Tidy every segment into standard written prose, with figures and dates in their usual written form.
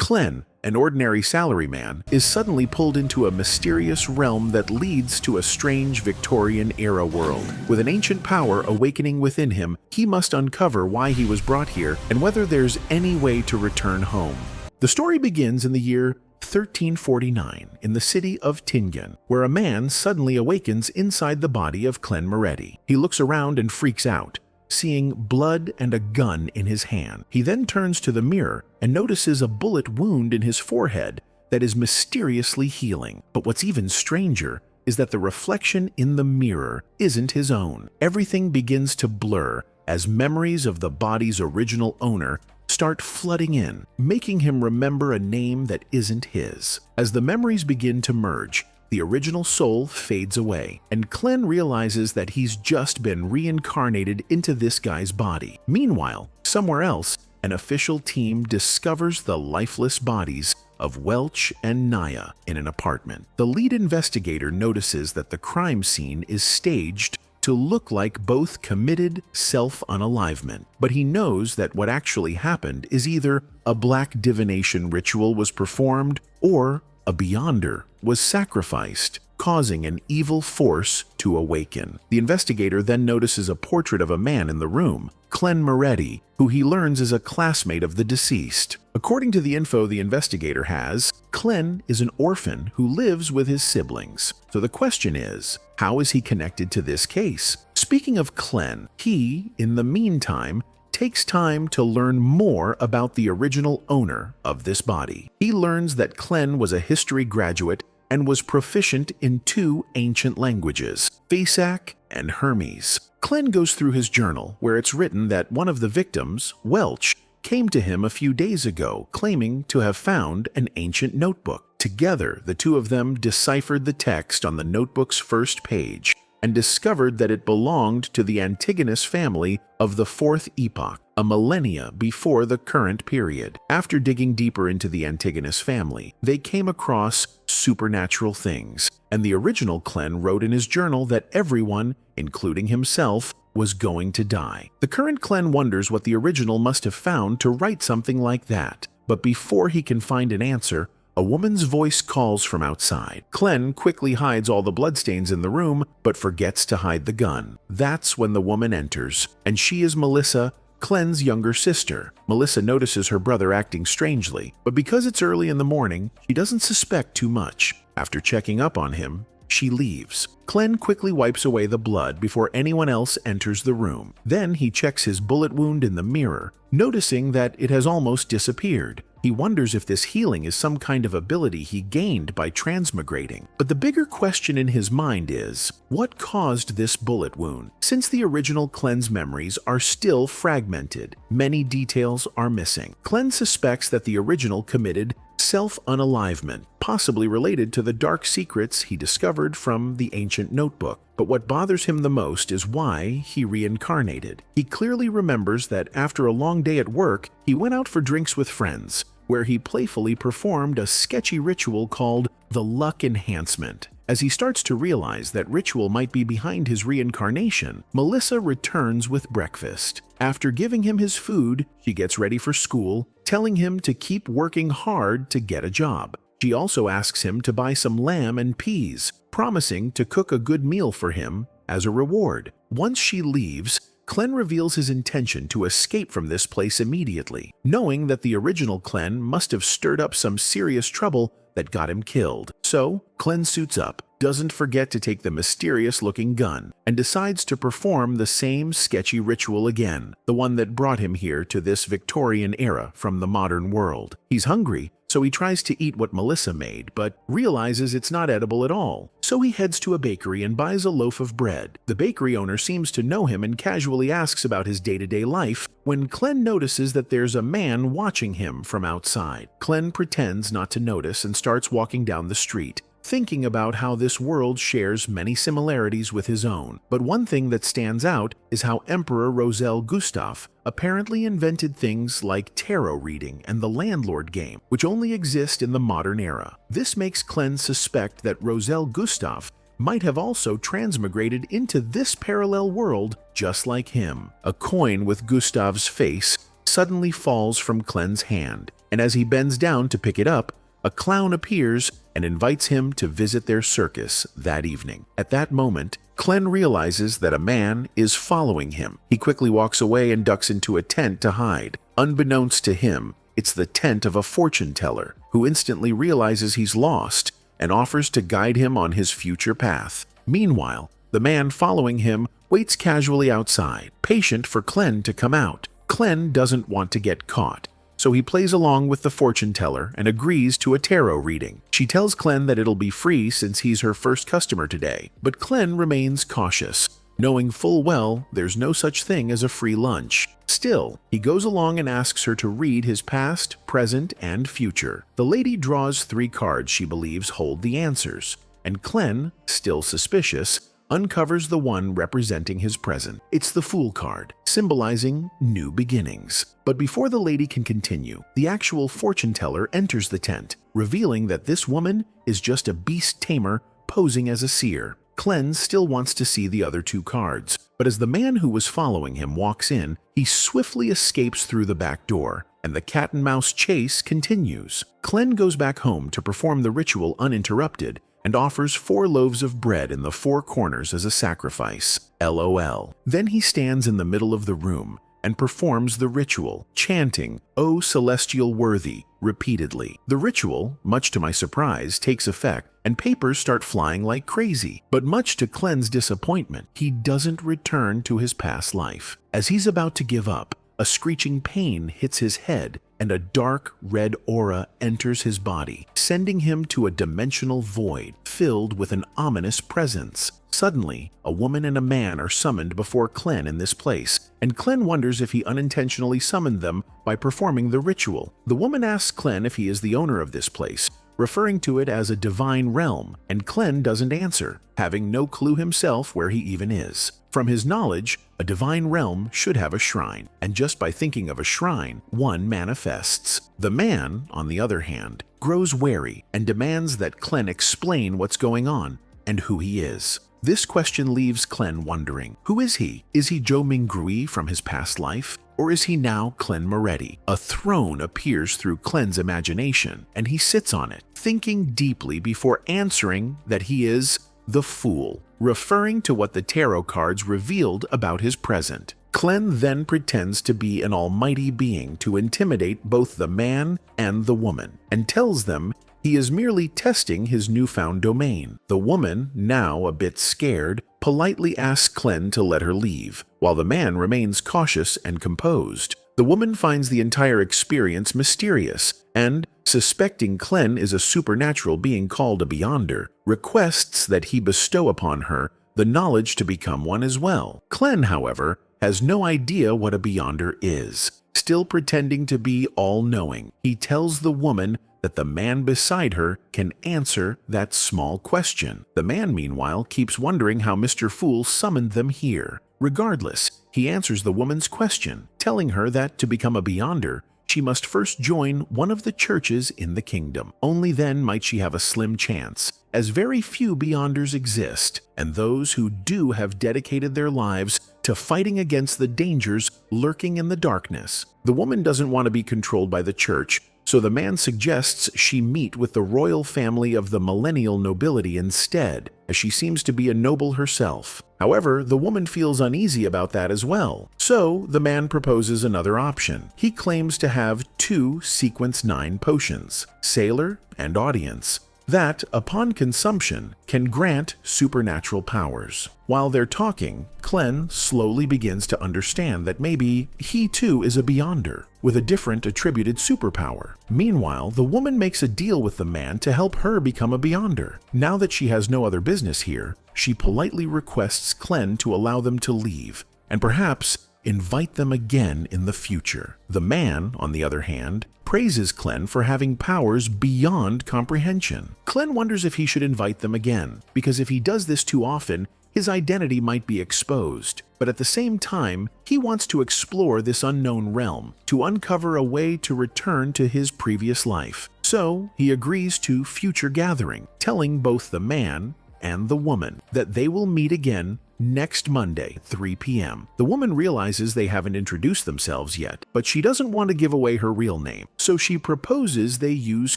Clen, an ordinary salaryman, is suddenly pulled into a mysterious realm that leads to a strange Victorian-era world. With an ancient power awakening within him, he must uncover why he was brought here and whether there's any way to return home. The story begins in the year 1349 in the city of Tingen, where a man suddenly awakens inside the body of Clen Moretti. He looks around and freaks out, seeing blood and a gun in his hand. He then turns to the mirror and notices a bullet wound in his forehead that is mysteriously healing. But what's even stranger is that the reflection in the mirror isn't his own. Everything begins to blur as memories of the body's original owner start flooding in, making him remember a name that isn't his. As the memories begin to merge, the original soul fades away, and Clen realizes that he's just been reincarnated into this guy's body. Meanwhile, somewhere else, an official team discovers the lifeless bodies of Welch and Naya in an apartment. The lead investigator notices that the crime scene is staged to look like both committed self-unalivement, but he knows that what actually happened is either a black divination ritual was performed or a beyonder was sacrificed, causing an evil force to awaken. The investigator then notices a portrait of a man in the room, Clen Moretti, who he learns is a classmate of the deceased. According to the info the investigator has, Clen is an orphan who lives with his siblings. So the question is, how is he connected to this case? Speaking of Clen, he, in the meantime, takes time to learn more about the original owner of this body. He learns that Clen was a history graduate and was proficient in 2 ancient languages, Fasak and Hermes. Clen goes through his journal, where it's written that one of the victims, Welch, came to him a few days ago claiming to have found an ancient notebook. Together, the two of them deciphered the text on the notebook's first page and discovered that it belonged to the Antigonus family of the 4th epoch, a millennia before the current period. After digging deeper into the Antigonus family, they came across supernatural things, and the original Clen wrote in his journal that everyone, including himself, was going to die. The current Clen wonders what the original must have found to write something like that, but before he can find an answer, a woman's voice calls from outside. Clen quickly hides all the bloodstains in the room, but forgets to hide the gun. That's when the woman enters, and she is Melissa, Clen's younger sister. Melissa notices her brother acting strangely, but because it's early in the morning, she doesn't suspect too much. After checking up on him, she leaves. Clen quickly wipes away the blood before anyone else enters the room. Then he checks his bullet wound in the mirror, noticing that it has almost disappeared. He wonders if this healing is some kind of ability he gained by transmigrating. But the bigger question in his mind is, what caused this bullet wound? Since the original Clen's memories are still fragmented, many details are missing. Clen suspects that the original committed self-unalivement, possibly related to the dark secrets he discovered from the ancient notebook. But what bothers him the most is why he reincarnated. He clearly remembers that after a long day at work, he went out for drinks with friends, where he playfully performed a sketchy ritual called the Luck Enhancement. As he starts to realize that ritual might be behind his reincarnation, Melissa returns with breakfast. After giving him his food, she gets ready for school, telling him to keep working hard to get a job. She also asks him to buy some lamb and peas, promising to cook a good meal for him as a reward. Once she leaves, Clen reveals his intention to escape from this place immediately, knowing that the original Clen must have stirred up some serious trouble that got him killed. So, Clen suits up, doesn't forget to take the mysterious-looking gun, and decides to perform the same sketchy ritual again, the one that brought him here to this Victorian era from the modern world. He's hungry, so he tries to eat what Melissa made, but realizes it's not edible at all. So he heads to a bakery and buys a loaf of bread. The bakery owner seems to know him and casually asks about his day-to-day life, when Clen notices that there's a man watching him from outside. Clen pretends not to notice and starts walking down the street, thinking about how this world shares many similarities with his own. But one thing that stands out is how Emperor Roselle Gustav apparently invented things like tarot reading and the landlord game, which only exist in the modern era. This makes Clen suspect that Roselle Gustav might have also transmigrated into this parallel world just like him. A coin with Gustav's face suddenly falls from Clen's hand. and as he bends down to pick it up, a clown appears and invites him to visit their circus that evening. At that moment, Clen realizes that a man is following him. He quickly walks away and ducks into a tent to hide. Unbeknownst to him, it's the tent of a fortune teller, who instantly realizes he's lost and offers to guide him on his future path. Meanwhile, the man following him waits casually outside, patient for Clen to come out. Clen doesn't want to get caught, so he plays along with the fortune teller and agrees to a tarot reading. She tells Clen that it'll be free since he's her first customer today, but Clen remains cautious, knowing full well there's no such thing as a free lunch. Still, he goes along and asks her to read his past, present, and future. The lady draws 3 cards she believes hold the answers, and Clen, still suspicious, uncovers the one representing his present. It's the Fool card, symbolizing new beginnings. But before the lady can continue, the actual fortune teller enters the tent, revealing that this woman is just a beast tamer posing as a seer. Clen still wants to see the other 2 cards, but as the man who was following him walks in, he swiftly escapes through the back door, and the cat-and-mouse chase continues. Clen goes back home to perform the ritual uninterrupted and offers 4 loaves of bread in the 4 corners as a sacrifice. LOL. Then he stands in the middle of the room and performs the ritual, chanting, "O celestial worthy," repeatedly. The ritual, much to my surprise, takes effect, and papers start flying like crazy. But much to Clen's disappointment, he doesn't return to his past life. As he's about to give up, a screeching pain hits his head, and a dark red aura enters his body, sending him to a dimensional void filled with an ominous presence. Suddenly, a woman and a man are summoned before Clen in this place, and Clen wonders if he unintentionally summoned them by performing the ritual. The woman asks Clen if he is the owner of this place, referring to it as a divine realm, and Clen doesn't answer, having no clue himself where he even is. From his knowledge, a divine realm should have a shrine, and just by thinking of a shrine, one manifests. The man, on the other hand, grows wary and demands that Clen explain what's going on and who he is. This question leaves Clen wondering, who is he? Is he Joe Mingrui from his past life? Or is he now Clen Moretti? A throne appears through Clen's imagination, and he sits on it, thinking deeply before answering that he is the Fool, referring to what the tarot cards revealed about his present. Clen then pretends to be an almighty being to intimidate both the man and the woman, and tells them he is merely testing his newfound domain. The woman, now a bit scared, politely asks Clen to let her leave, while the man remains cautious and composed. The woman finds the entire experience mysterious and, suspecting Clen is a supernatural being called a Beyonder, requests that he bestow upon her the knowledge to become one as well. Clen, however, has no idea what a Beyonder is. Still pretending to be all-knowing, he tells the woman that the man beside her can answer that small question. The man, meanwhile, keeps wondering how Mr. Fool summoned them here. Regardless, he answers the woman's question, telling her that to become a Beyonder, she must first join one of the churches in the kingdom. Only then might she have a slim chance, as very few Beyonders exist, and those who do have dedicated their lives to fighting against the dangers lurking in the darkness. The woman doesn't want to be controlled by the church, so the man suggests she meet with the royal family of the millennial nobility instead, as she seems to be a noble herself. However, the woman feels uneasy about that as well, so the man proposes another option. He claims to have 2 Sequence 9 potions, Sailor and Audience, that, upon consumption, can grant supernatural powers. While they're talking, Clen slowly begins to understand that maybe he too is a Beyonder, with a different attributed superpower. Meanwhile, the woman makes a deal with the man to help her become a Beyonder. Now that she has no other business here, she politely requests Clen to allow them to leave, and perhaps invite them again in the future. The man, on the other hand, praises Clen for having powers beyond comprehension. Clen wonders if he should invite them again, because if he does this too often, his identity might be exposed. But at the same time, he wants to explore this unknown realm, to uncover a way to return to his previous life. So he agrees to future gathering, telling both the man and the woman that they will meet again Next Monday, 3 p.m. The woman realizes they haven't introduced themselves yet, but she doesn't want to give away her real name, so she proposes they use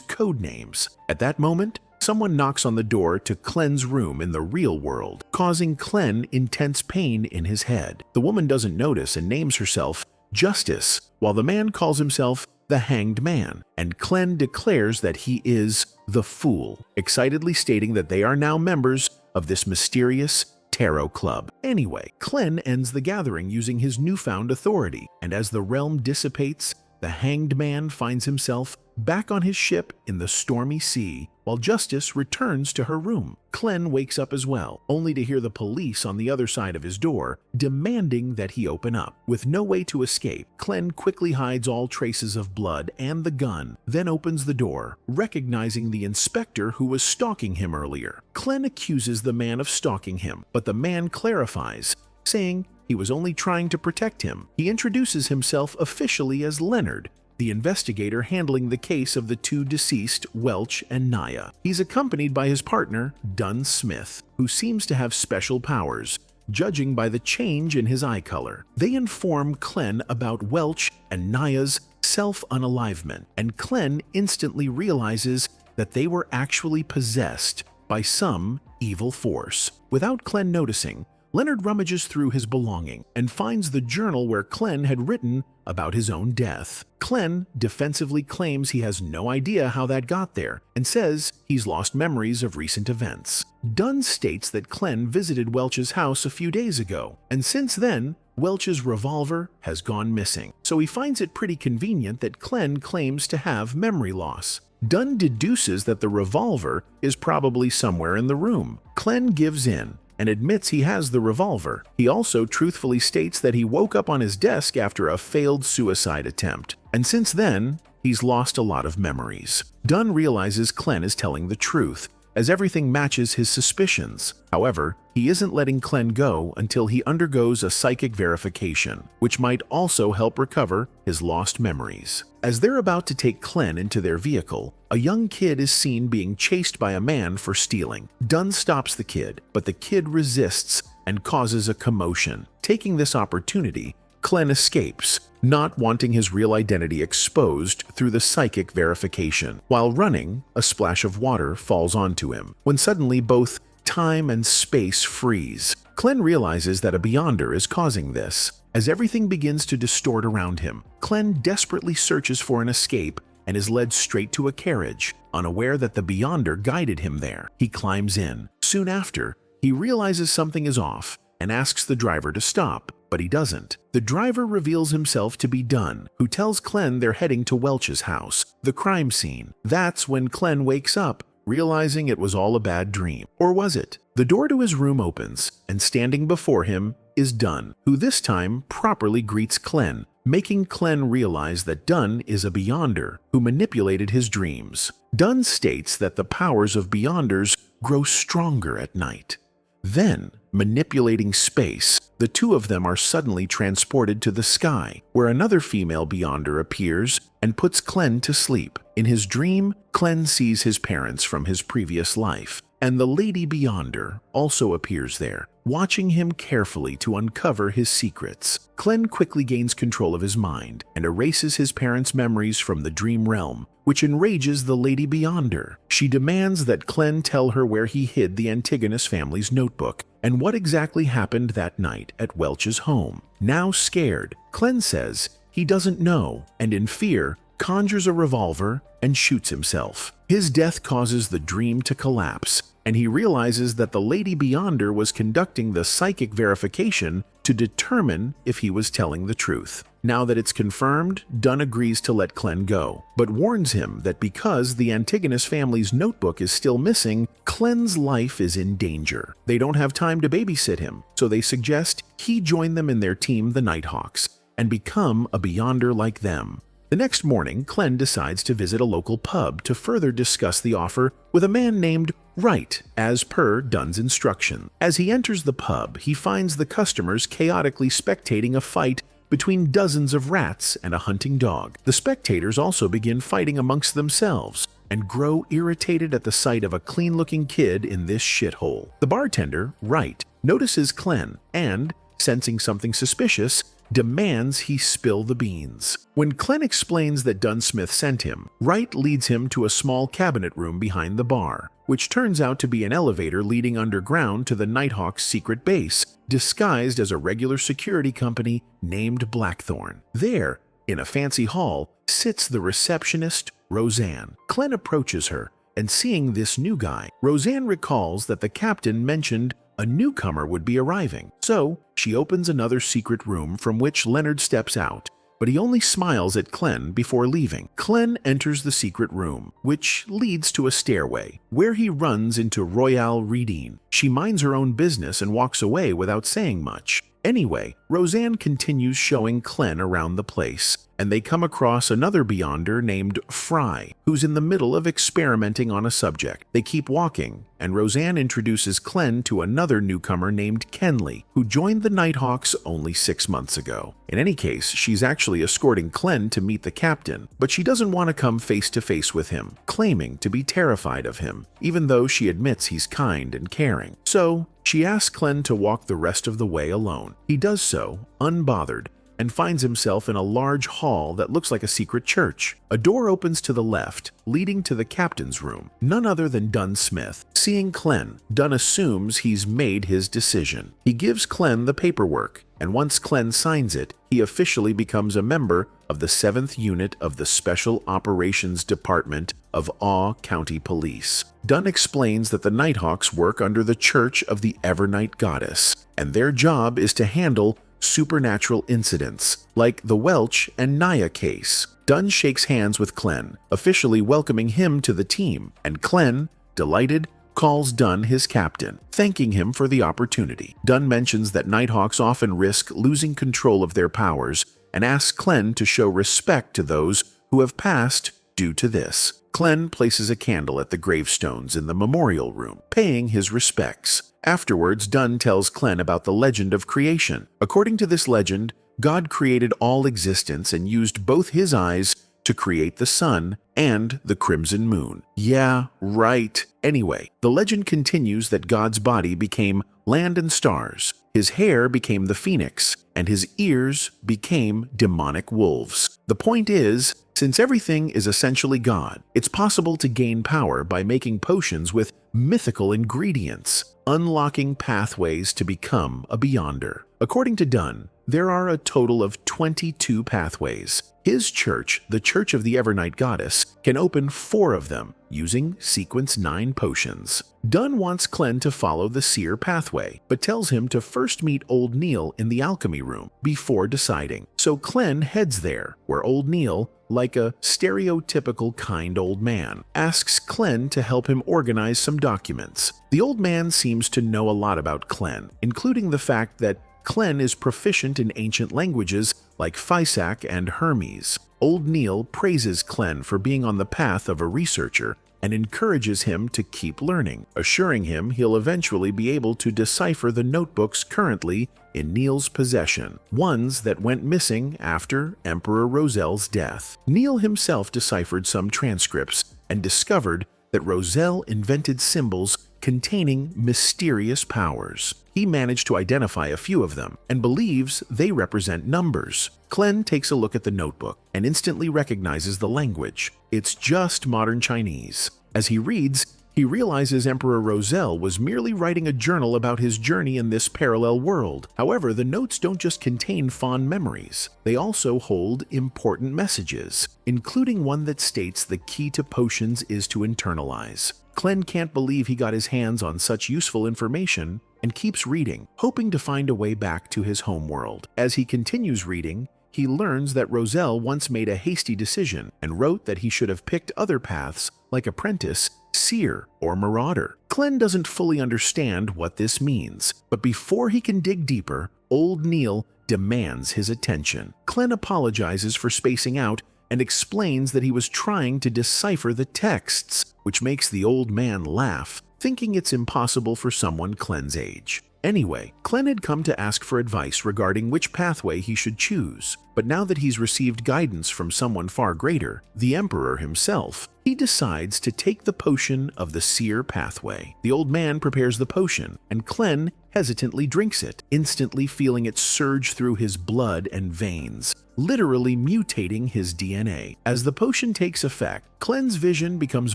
code names. At that moment, someone knocks on the door to Clen's room in the real world, causing Clen intense pain in his head. The woman doesn't notice and names herself Justice, while the man calls himself the Hanged Man, and Clen declares that he is the Fool, excitedly stating that they are now members of this mysterious tarot club. Anyway, Clen ends the gathering using his newfound authority, and as the realm dissipates, the Hanged Man finds himself back on his ship in the stormy sea, while Justice returns to her room. Clen wakes up as well, only to hear the police on the other side of his door, demanding that he open up. With no way to escape, Clen quickly hides all traces of blood and the gun, then opens the door, recognizing the inspector who was stalking him earlier. Clen accuses the man of stalking him, but the man clarifies, saying he was only trying to protect him. He introduces himself officially as Leonard, the investigator handling the case of the two deceased, Welch and Naya. He's accompanied by his partner, Dunn Smith, who seems to have special powers, judging by the change in his eye color. They inform Clen about Welch and Naya's self-unalivement, and Clen instantly realizes that they were actually possessed by some evil force. Without Clen noticing, Leonard rummages through his belonging and finds the journal where Clen had written about his own death. Clen defensively claims he has no idea how that got there and says he's lost memories of recent events. Dunn states that Clen visited Welch's house a few days ago, and since then, Welch's revolver has gone missing, so he finds it pretty convenient that Clen claims to have memory loss. Dunn deduces that the revolver is probably somewhere in the room. Clen gives in and admits he has the revolver. He also truthfully states that he woke up on his desk after a failed suicide attempt, and since then, he's lost a lot of memories. Dunn realizes Clen is telling the truth, as everything matches his suspicions. However, he isn't letting Clen go until he undergoes a psychic verification, which might also help recover his lost memories. As they're about to take Clen into their vehicle, a young kid is seen being chased by a man for stealing. Dunn stops the kid, but the kid resists and causes a commotion. Taking this opportunity, Clen escapes, not wanting his real identity exposed through the psychic verification. While running, a splash of water falls onto him, when suddenly both time and space freeze. Clen realizes that a Beyonder is causing this. As everything begins to distort around him, Clen desperately searches for an escape and is led straight to a carriage, unaware that the Beyonder guided him there. He climbs in. Soon after, he realizes something is off and asks the driver to stop, but he doesn't. The driver reveals himself to be Dunn, who tells Clen they're heading to Welch's house, the crime scene. That's when Clen wakes up, realizing it was all a bad dream. Or was it? The door to his room opens, and standing before him is Dunn, who this time properly greets Clen, making Clen realize that Dunn is a Beyonder who manipulated his dreams. Dunn states that the powers of Beyonders grow stronger at night. Then, manipulating space, the two of them are suddenly transported to the sky, where another female Beyonder appears and puts Clen to sleep. In his dream, Clen sees his parents from his previous life, and the Lady Beyonder also appears there, watching him carefully to uncover his secrets. Clen quickly gains control of his mind and erases his parents' memories from the dream realm, which enrages the Lady Beyonder. She demands that Clen tell her where he hid the Antigonus family's notebook and what exactly happened that night at Welch's home. Now scared, Clen says he doesn't know, and in fear, conjures a revolver and shoots himself. His death causes the dream to collapse, and he realizes that the Lady Beyonder was conducting the psychic verification to determine if he was telling the truth. Now that it's confirmed, Dunn agrees to let Clen go, but warns him that because the Antigonus family's notebook is still missing, Clen's life is in danger. They don't have time to babysit him, so they suggest he join them in their team, the Nighthawks, and become a Beyonder like them. The next morning, Clen decides to visit a local pub to further discuss the offer with a man named Wright, as per Dunn's instruction. As he enters the pub, he finds the customers chaotically spectating a fight between dozens of rats and a hunting dog. The spectators also begin fighting amongst themselves and grow irritated at the sight of a clean-looking kid in this shithole. The bartender, Wright, notices Klen and, sensing something suspicious, demands he spill the beans. When Klen explains that Dunsmith sent him, Wright leads him to a small cabinet room behind the bar, which turns out to be an elevator leading underground to the Nighthawk's secret base, disguised as a regular security company named Blackthorn. There, in a fancy hall, sits the receptionist, Roseanne. Klen approaches her, and seeing this new guy, Roseanne recalls that the captain mentioned a newcomer would be arriving. So, she opens another secret room from which Leonard steps out, but he only smiles at Klen before leaving. Klen enters the secret room, which leads to a stairway, where he runs into Royale Redine. She minds her own business and walks away without saying much. Anyway, Roseanne continues showing Klen around the place, and they come across another Beyonder named Fry, who's in the middle of experimenting on a subject. They keep walking, and Roseanne introduces Klen to another newcomer named Kenley, who joined the Nighthawks only 6 months ago. In any case, she's actually escorting Klen to meet the captain, but she doesn't want to come face to face with him, claiming to be terrified of him, even though she admits he's kind and caring. So, she asks Klen to walk the rest of the way alone. He does so, unbothered, and finds himself in a large hall that looks like a secret church. A door opens to the left, leading to the captain's room, none other than Dunsmith. Seeing Klen, Dun assumes he's made his decision. He gives Klen the paperwork, and once Klen signs it, he officially becomes a member of the 7th Unit of the Special Operations Department of Awe County Police. Dun explains that the Nighthawks work under the Church of the Evernight Goddess, and their job is to handle supernatural incidents, like the Welch and Naya case. Dun shakes hands with Klen, officially welcoming him to the team, and Klen, delighted, calls Dun his captain, thanking him for the opportunity. Dun mentions that Nighthawks often risk losing control of their powers and asks Klen to show respect to those who have passed due to this. Klen places a candle at the gravestones in the memorial room, paying his respects. Afterwards, Dun tells Klen about the legend of creation. According to this legend, God created all existence and used both his eyes to create the sun and the crimson moon. Yeah, right. Anyway, the legend continues that God's body became land and stars, his hair became the phoenix, and his ears became demonic wolves. The point is, since everything is essentially God, it's possible to gain power by making potions with mythical ingredients, unlocking pathways to become a Beyonder. According to Dun, there are a total of 22 pathways. His church, the Church of the Evernight Goddess, can open 4 of them using Sequence 9 potions. Dun wants Klen to follow the Seer pathway, but tells him to first meet Old Neil in the alchemy room before deciding. So Klen heads there, where Old Neil, like a stereotypical kind old man, asks Klen to help him organize some documents. The old man seems to know a lot about Klen, including the fact that Klen is proficient in ancient languages like Physac and Hermes. Old Neil praises Klen for being on the path of a researcher and encourages him to keep learning, assuring him he'll eventually be able to decipher the notebooks currently in Neil's possession, ones that went missing after Emperor Roselle's death. Neil himself deciphered some transcripts and discovered that Roselle invented symbols containing mysterious powers. He managed to identify a few of them and believes they represent numbers. Klen takes a look at the notebook and instantly recognizes the language. It's just modern Chinese. As he reads, he realizes Emperor Roselle was merely writing a journal about his journey in this parallel world. However, the notes don't just contain fond memories. They also hold important messages, including one that states the key to potions is to internalize. Klen can't believe he got his hands on such useful information and keeps reading, hoping to find a way back to his homeworld. As he continues reading, he learns that Roselle once made a hasty decision and wrote that he should have picked other paths like apprentice, seer, or marauder. Klen doesn't fully understand what this means, but before he can dig deeper, Old Neil demands his attention. Klen apologizes for spacing out and explains that he was trying to decipher the texts, which makes the old man laugh, thinking it's impossible for someone Klen's age. Anyway, Klen had come to ask for advice regarding which pathway he should choose, but now that he's received guidance from someone far greater, the Emperor himself, he decides to take the potion of the Seer pathway. The old man prepares the potion, and Klen hesitantly drinks it, instantly feeling it surge through his blood and veins, literally mutating his DNA. As the potion takes effect, Clen's vision becomes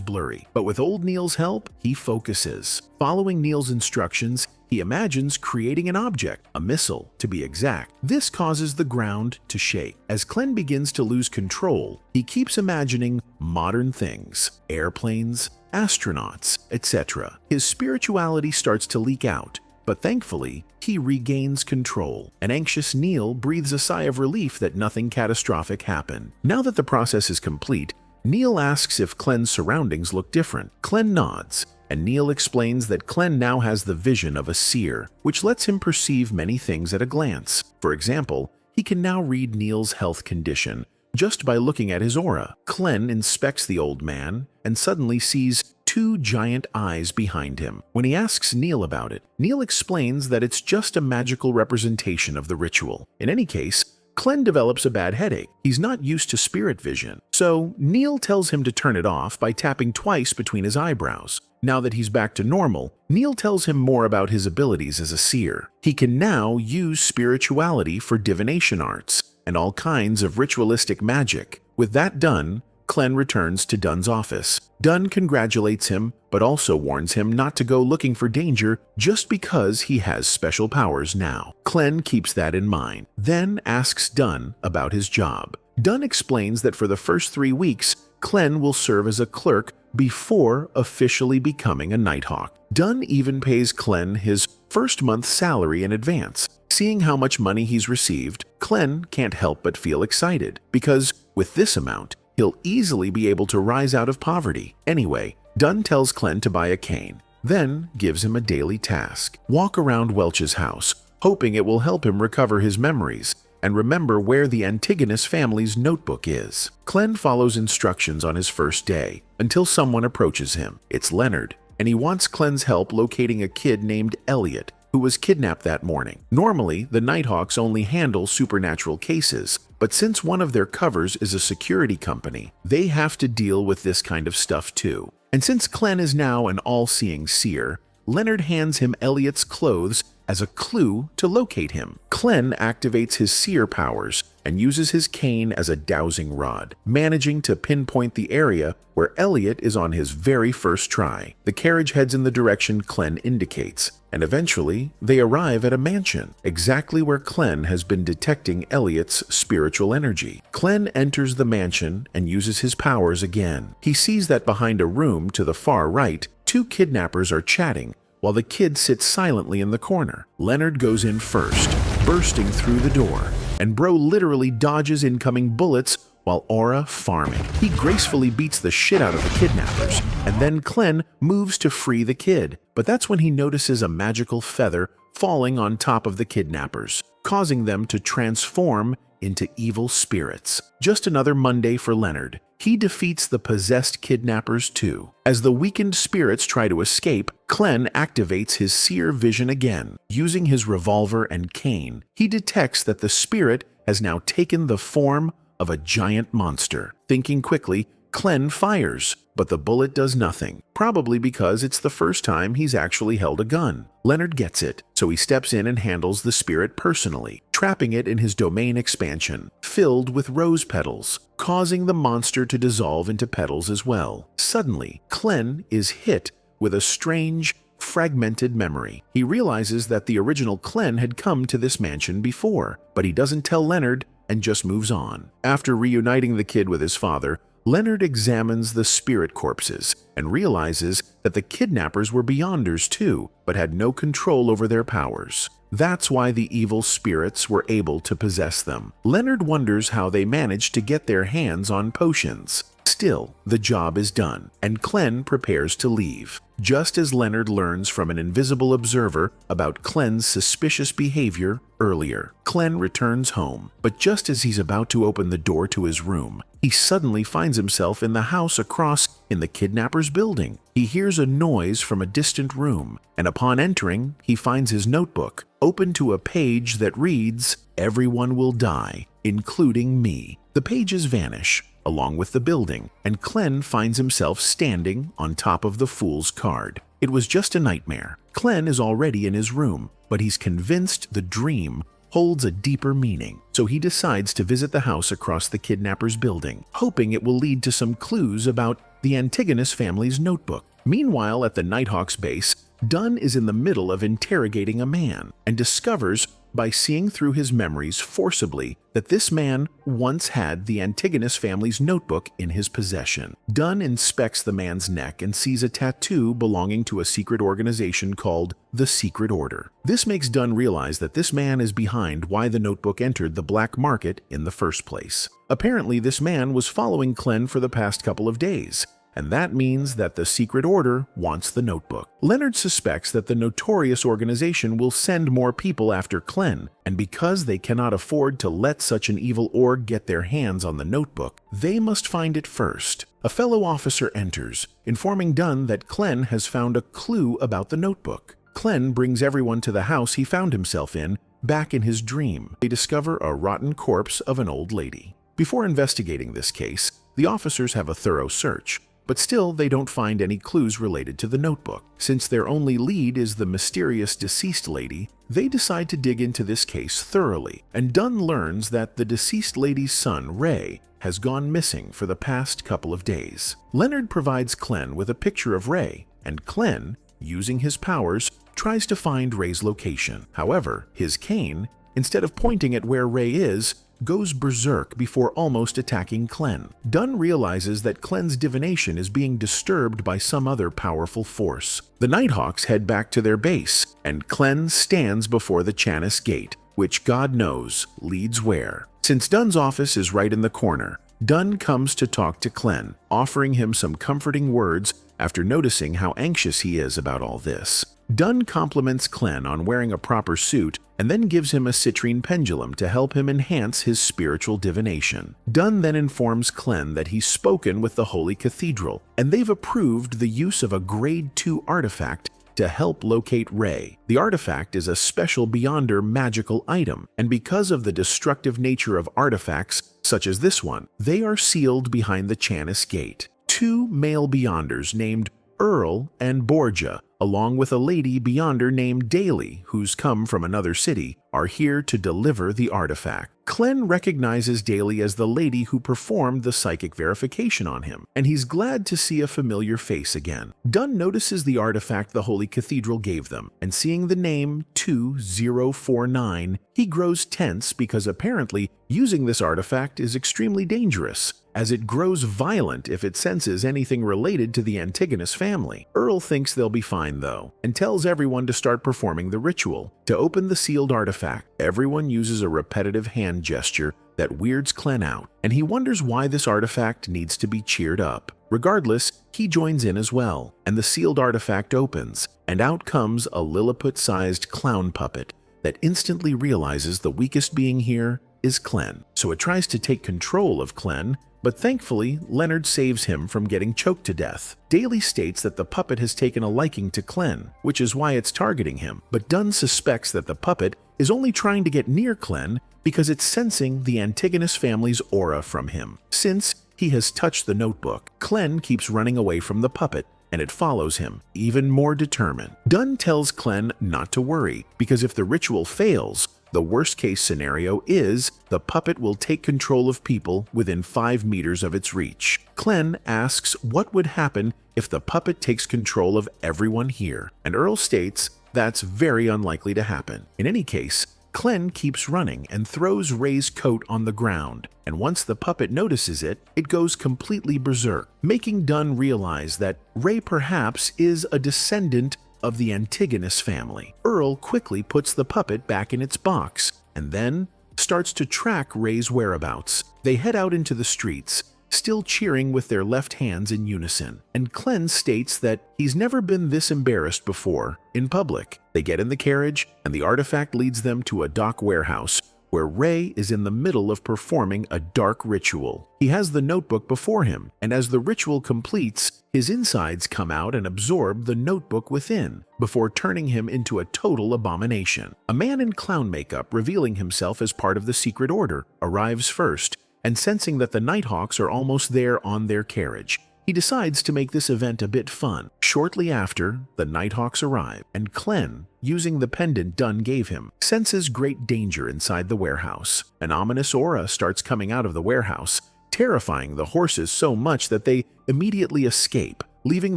blurry, but with old Neil's help, he focuses. Following Neil's instructions, he imagines creating an object, a missile to be exact. This causes the ground to shake. As Clen begins to lose control, he keeps imagining modern things, airplanes, astronauts, etc. His spirituality starts to leak out, but thankfully, he regains control. An anxious Neil breathes a sigh of relief that nothing catastrophic happened. Now that the process is complete, Neil asks if Clen's surroundings look different. Clen nods, and Neil explains that Clen now has the vision of a seer, which lets him perceive many things at a glance. For example, he can now read Neil's health condition just by looking at his aura. Clen inspects the old man and suddenly sees two giant eyes behind him. When he asks Neil about it, Neil explains that it's just a magical representation of the ritual. In any case, Clen develops a bad headache. He's not used to spirit vision, so Neil tells him to turn it off by tapping twice between his eyebrows. Now that he's back to normal, Neil tells him more about his abilities as a seer. He can now use spirituality for divination arts and all kinds of ritualistic magic. With that done, Clen returns to Dunn's office. Dunn congratulates him, but also warns him not to go looking for danger just because he has special powers now. Clen keeps that in mind, then asks Dunn about his job. Dunn explains that for the first 3 weeks, Clen will serve as a clerk before officially becoming a Nighthawk. Dunn even pays Clen his first month's salary in advance. Seeing how much money he's received, Clen can't help but feel excited, because with this amount, he'll easily be able to rise out of poverty. Anyway, Dunn tells Clen to buy a cane, then gives him a daily task. Walk around Welch's house, hoping it will help him recover his memories and remember where the Antigonus family's notebook is. Clen follows instructions on his first day until someone approaches him. It's Leonard, and he wants Clen's help locating a kid named Elliot, who was kidnapped that morning. Normally, the Nighthawks only handle supernatural cases, but since one of their covers is a security company, they have to deal with this kind of stuff too. And since Clen is now an all-seeing seer, Leonard hands him Elliot's clothes as a clue to locate him. Clen activates his seer powers and uses his cane as a dowsing rod, managing to pinpoint the area where Elliot is on his very first try. The carriage heads in the direction Clen indicates, and eventually they arrive at a mansion, exactly where Clen has been detecting Elliot's spiritual energy. Clen enters the mansion and uses his powers again. He sees that behind a room to the far right, 2 kidnappers are chatting, while the kid sits silently in the corner. Leonard goes in first, bursting through the door, and Bro literally dodges incoming bullets while aura farming. He gracefully beats the shit out of the kidnappers, and then Clen moves to free the kid. But that's when he notices a magical feather falling on top of the kidnappers, causing them to transform into evil spirits. Just another Monday for Leonard. He defeats the possessed kidnappers too. As the weakened spirits try to escape, Clen activates his seer vision again. Using his revolver and cane, he detects that the spirit has now taken the form of a giant monster. Thinking quickly, Clen fires, but the bullet does nothing, probably because it's the first time he's actually held a gun. Leonard gets it, so he steps in and handles the spirit personally, trapping it in his domain expansion, filled with rose petals, causing the monster to dissolve into petals as well. Suddenly, Clen is hit with a strange, fragmented memory. He realizes that the original Clen had come to this mansion before, but he doesn't tell Leonard and just moves on. After reuniting the kid with his father, Leonard examines the spirit corpses and realizes that the kidnappers were Beyonders too, but had no control over their powers. That's why the evil spirits were able to possess them. Leonard wonders how they managed to get their hands on potions. Still, the job is done, and Clen prepares to leave. Just as Leonard learns from an invisible observer about Clen's suspicious behavior earlier, Clen returns home, but just as he's about to open the door to his room, he suddenly finds himself in the house across in the kidnapper's building. He hears a noise from a distant room, and upon entering, he finds his notebook, open to a page that reads, "Everyone will die, including me." The pages vanish, along with the building, and Clem finds himself standing on top of the Fool's card. It was just a nightmare. Clem is already in his room, but he's convinced the dream holds a deeper meaning, so he decides to visit the house across the kidnapper's building, hoping it will lead to some clues about the Antigonus family's notebook. Meanwhile, at the Nighthawk's base, Dunn is in the middle of interrogating a man and discovers, by seeing through his memories forcibly, that this man once had the Antigonus family's notebook in his possession. Dunn inspects the man's neck and sees a tattoo belonging to a secret organization called the Secret Order. This makes Dunn realize that this man is behind why the notebook entered the black market in the first place. Apparently, this man was following Clem for the past couple of days, and that means that the Secret Order wants the notebook. Leonard suspects that the notorious organization will send more people after Clem, and because they cannot afford to let such an evil org get their hands on the notebook, they must find it first. A fellow officer enters, informing Dunn that Clem has found a clue about the notebook. Clem brings everyone to the house he found himself in, back in his dream. They discover a rotten corpse of an old lady. Before investigating this case, the officers have a thorough search, but still they don't find any clues related to the notebook. Since their only lead is the mysterious deceased lady, they decide to dig into this case thoroughly, and Dunn learns that the deceased lady's son, Ray, has gone missing for the past couple of days. Leonard provides Clem with a picture of Ray, and Clem, using his powers, tries to find Ray's location. However, his cane, instead of pointing at where Ray is, goes berserk before almost attacking Clem. Dunn realizes that Clem's divination is being disturbed by some other powerful force. The Nighthawks head back to their base, and Clem stands before the Chanis Gate, which God knows leads where. Since Dunn's office is right in the corner, Dunn comes to talk to Clem, offering him some comforting words after noticing how anxious he is about all this. Dunn compliments Clem on wearing a proper suit and then gives him a citrine pendulum to help him enhance his spiritual divination. Dunn then informs Clem that he's spoken with the Holy Cathedral, and they've approved the use of a Grade 2 artifact to help locate Ray. The artifact is a special Beyonder magical item, and because of the destructive nature of artifacts such as this one, they are sealed behind the Chanis Gate. Two male Beyonders named Earl and Borgia, along with a lady Beyonder named Daly, who's come from another city, are here to deliver the artifact. Clem recognizes Daly as the lady who performed the psychic verification on him, and he's glad to see a familiar face again. Dunn notices the artifact the Holy Cathedral gave them, and seeing the name 2049, he grows tense because apparently using this artifact is extremely dangerous, as it grows violent if it senses anything related to the Antigonus family. Earl thinks they'll be fine though, and tells everyone to start performing the ritual. To open the sealed artifact, everyone uses a repetitive hand gesture that weirds Clem out, and he wonders why this artifact needs to be cheered up. Regardless, he joins in as well, and the sealed artifact opens, and out comes a Lilliput-sized clown puppet that instantly realizes the weakest being here is Clem. So it tries to take control of Clem, but thankfully, Leonard saves him from getting choked to death. Daly states that the puppet has taken a liking to Clem, which is why it's targeting him, but Dunn suspects that the puppet is only trying to get near Clem because it's sensing the Antigonus family's aura from him. Since he has touched the notebook, Clem keeps running away from the puppet, and it follows him, even more determined. Dunn tells Clem not to worry, because if the ritual fails, the worst-case scenario is the puppet will take control of people within 5 meters of its reach. Clem asks what would happen if the puppet takes control of everyone here, and Earl states that's very unlikely to happen. In any case, Clem keeps running and throws Ray's coat on the ground, and once the puppet notices it, it goes completely berserk, making Dunn realize that Ray perhaps is a descendant of the Antigonus family. Earl quickly puts the puppet back in its box, and then starts to track Ray's whereabouts. They head out into the streets, still cheering with their left hands in unison, and Clem states that he's never been this embarrassed before in public. They get in the carriage, and the artifact leads them to a dock warehouse, where Ray is in the middle of performing a dark ritual. He has the notebook before him, and as the ritual completes, his insides come out and absorb the notebook within, before turning him into a total abomination. A man in clown makeup, revealing himself as part of the Secret Order, arrives first, and sensing that the Nighthawks are almost there on their carriage, he decides to make this event a bit fun. Shortly after, the Nighthawks arrive, and Clem, using the pendant Dunn gave him, senses great danger inside the warehouse. An ominous aura starts coming out of the warehouse, terrifying the horses so much that they immediately escape, leaving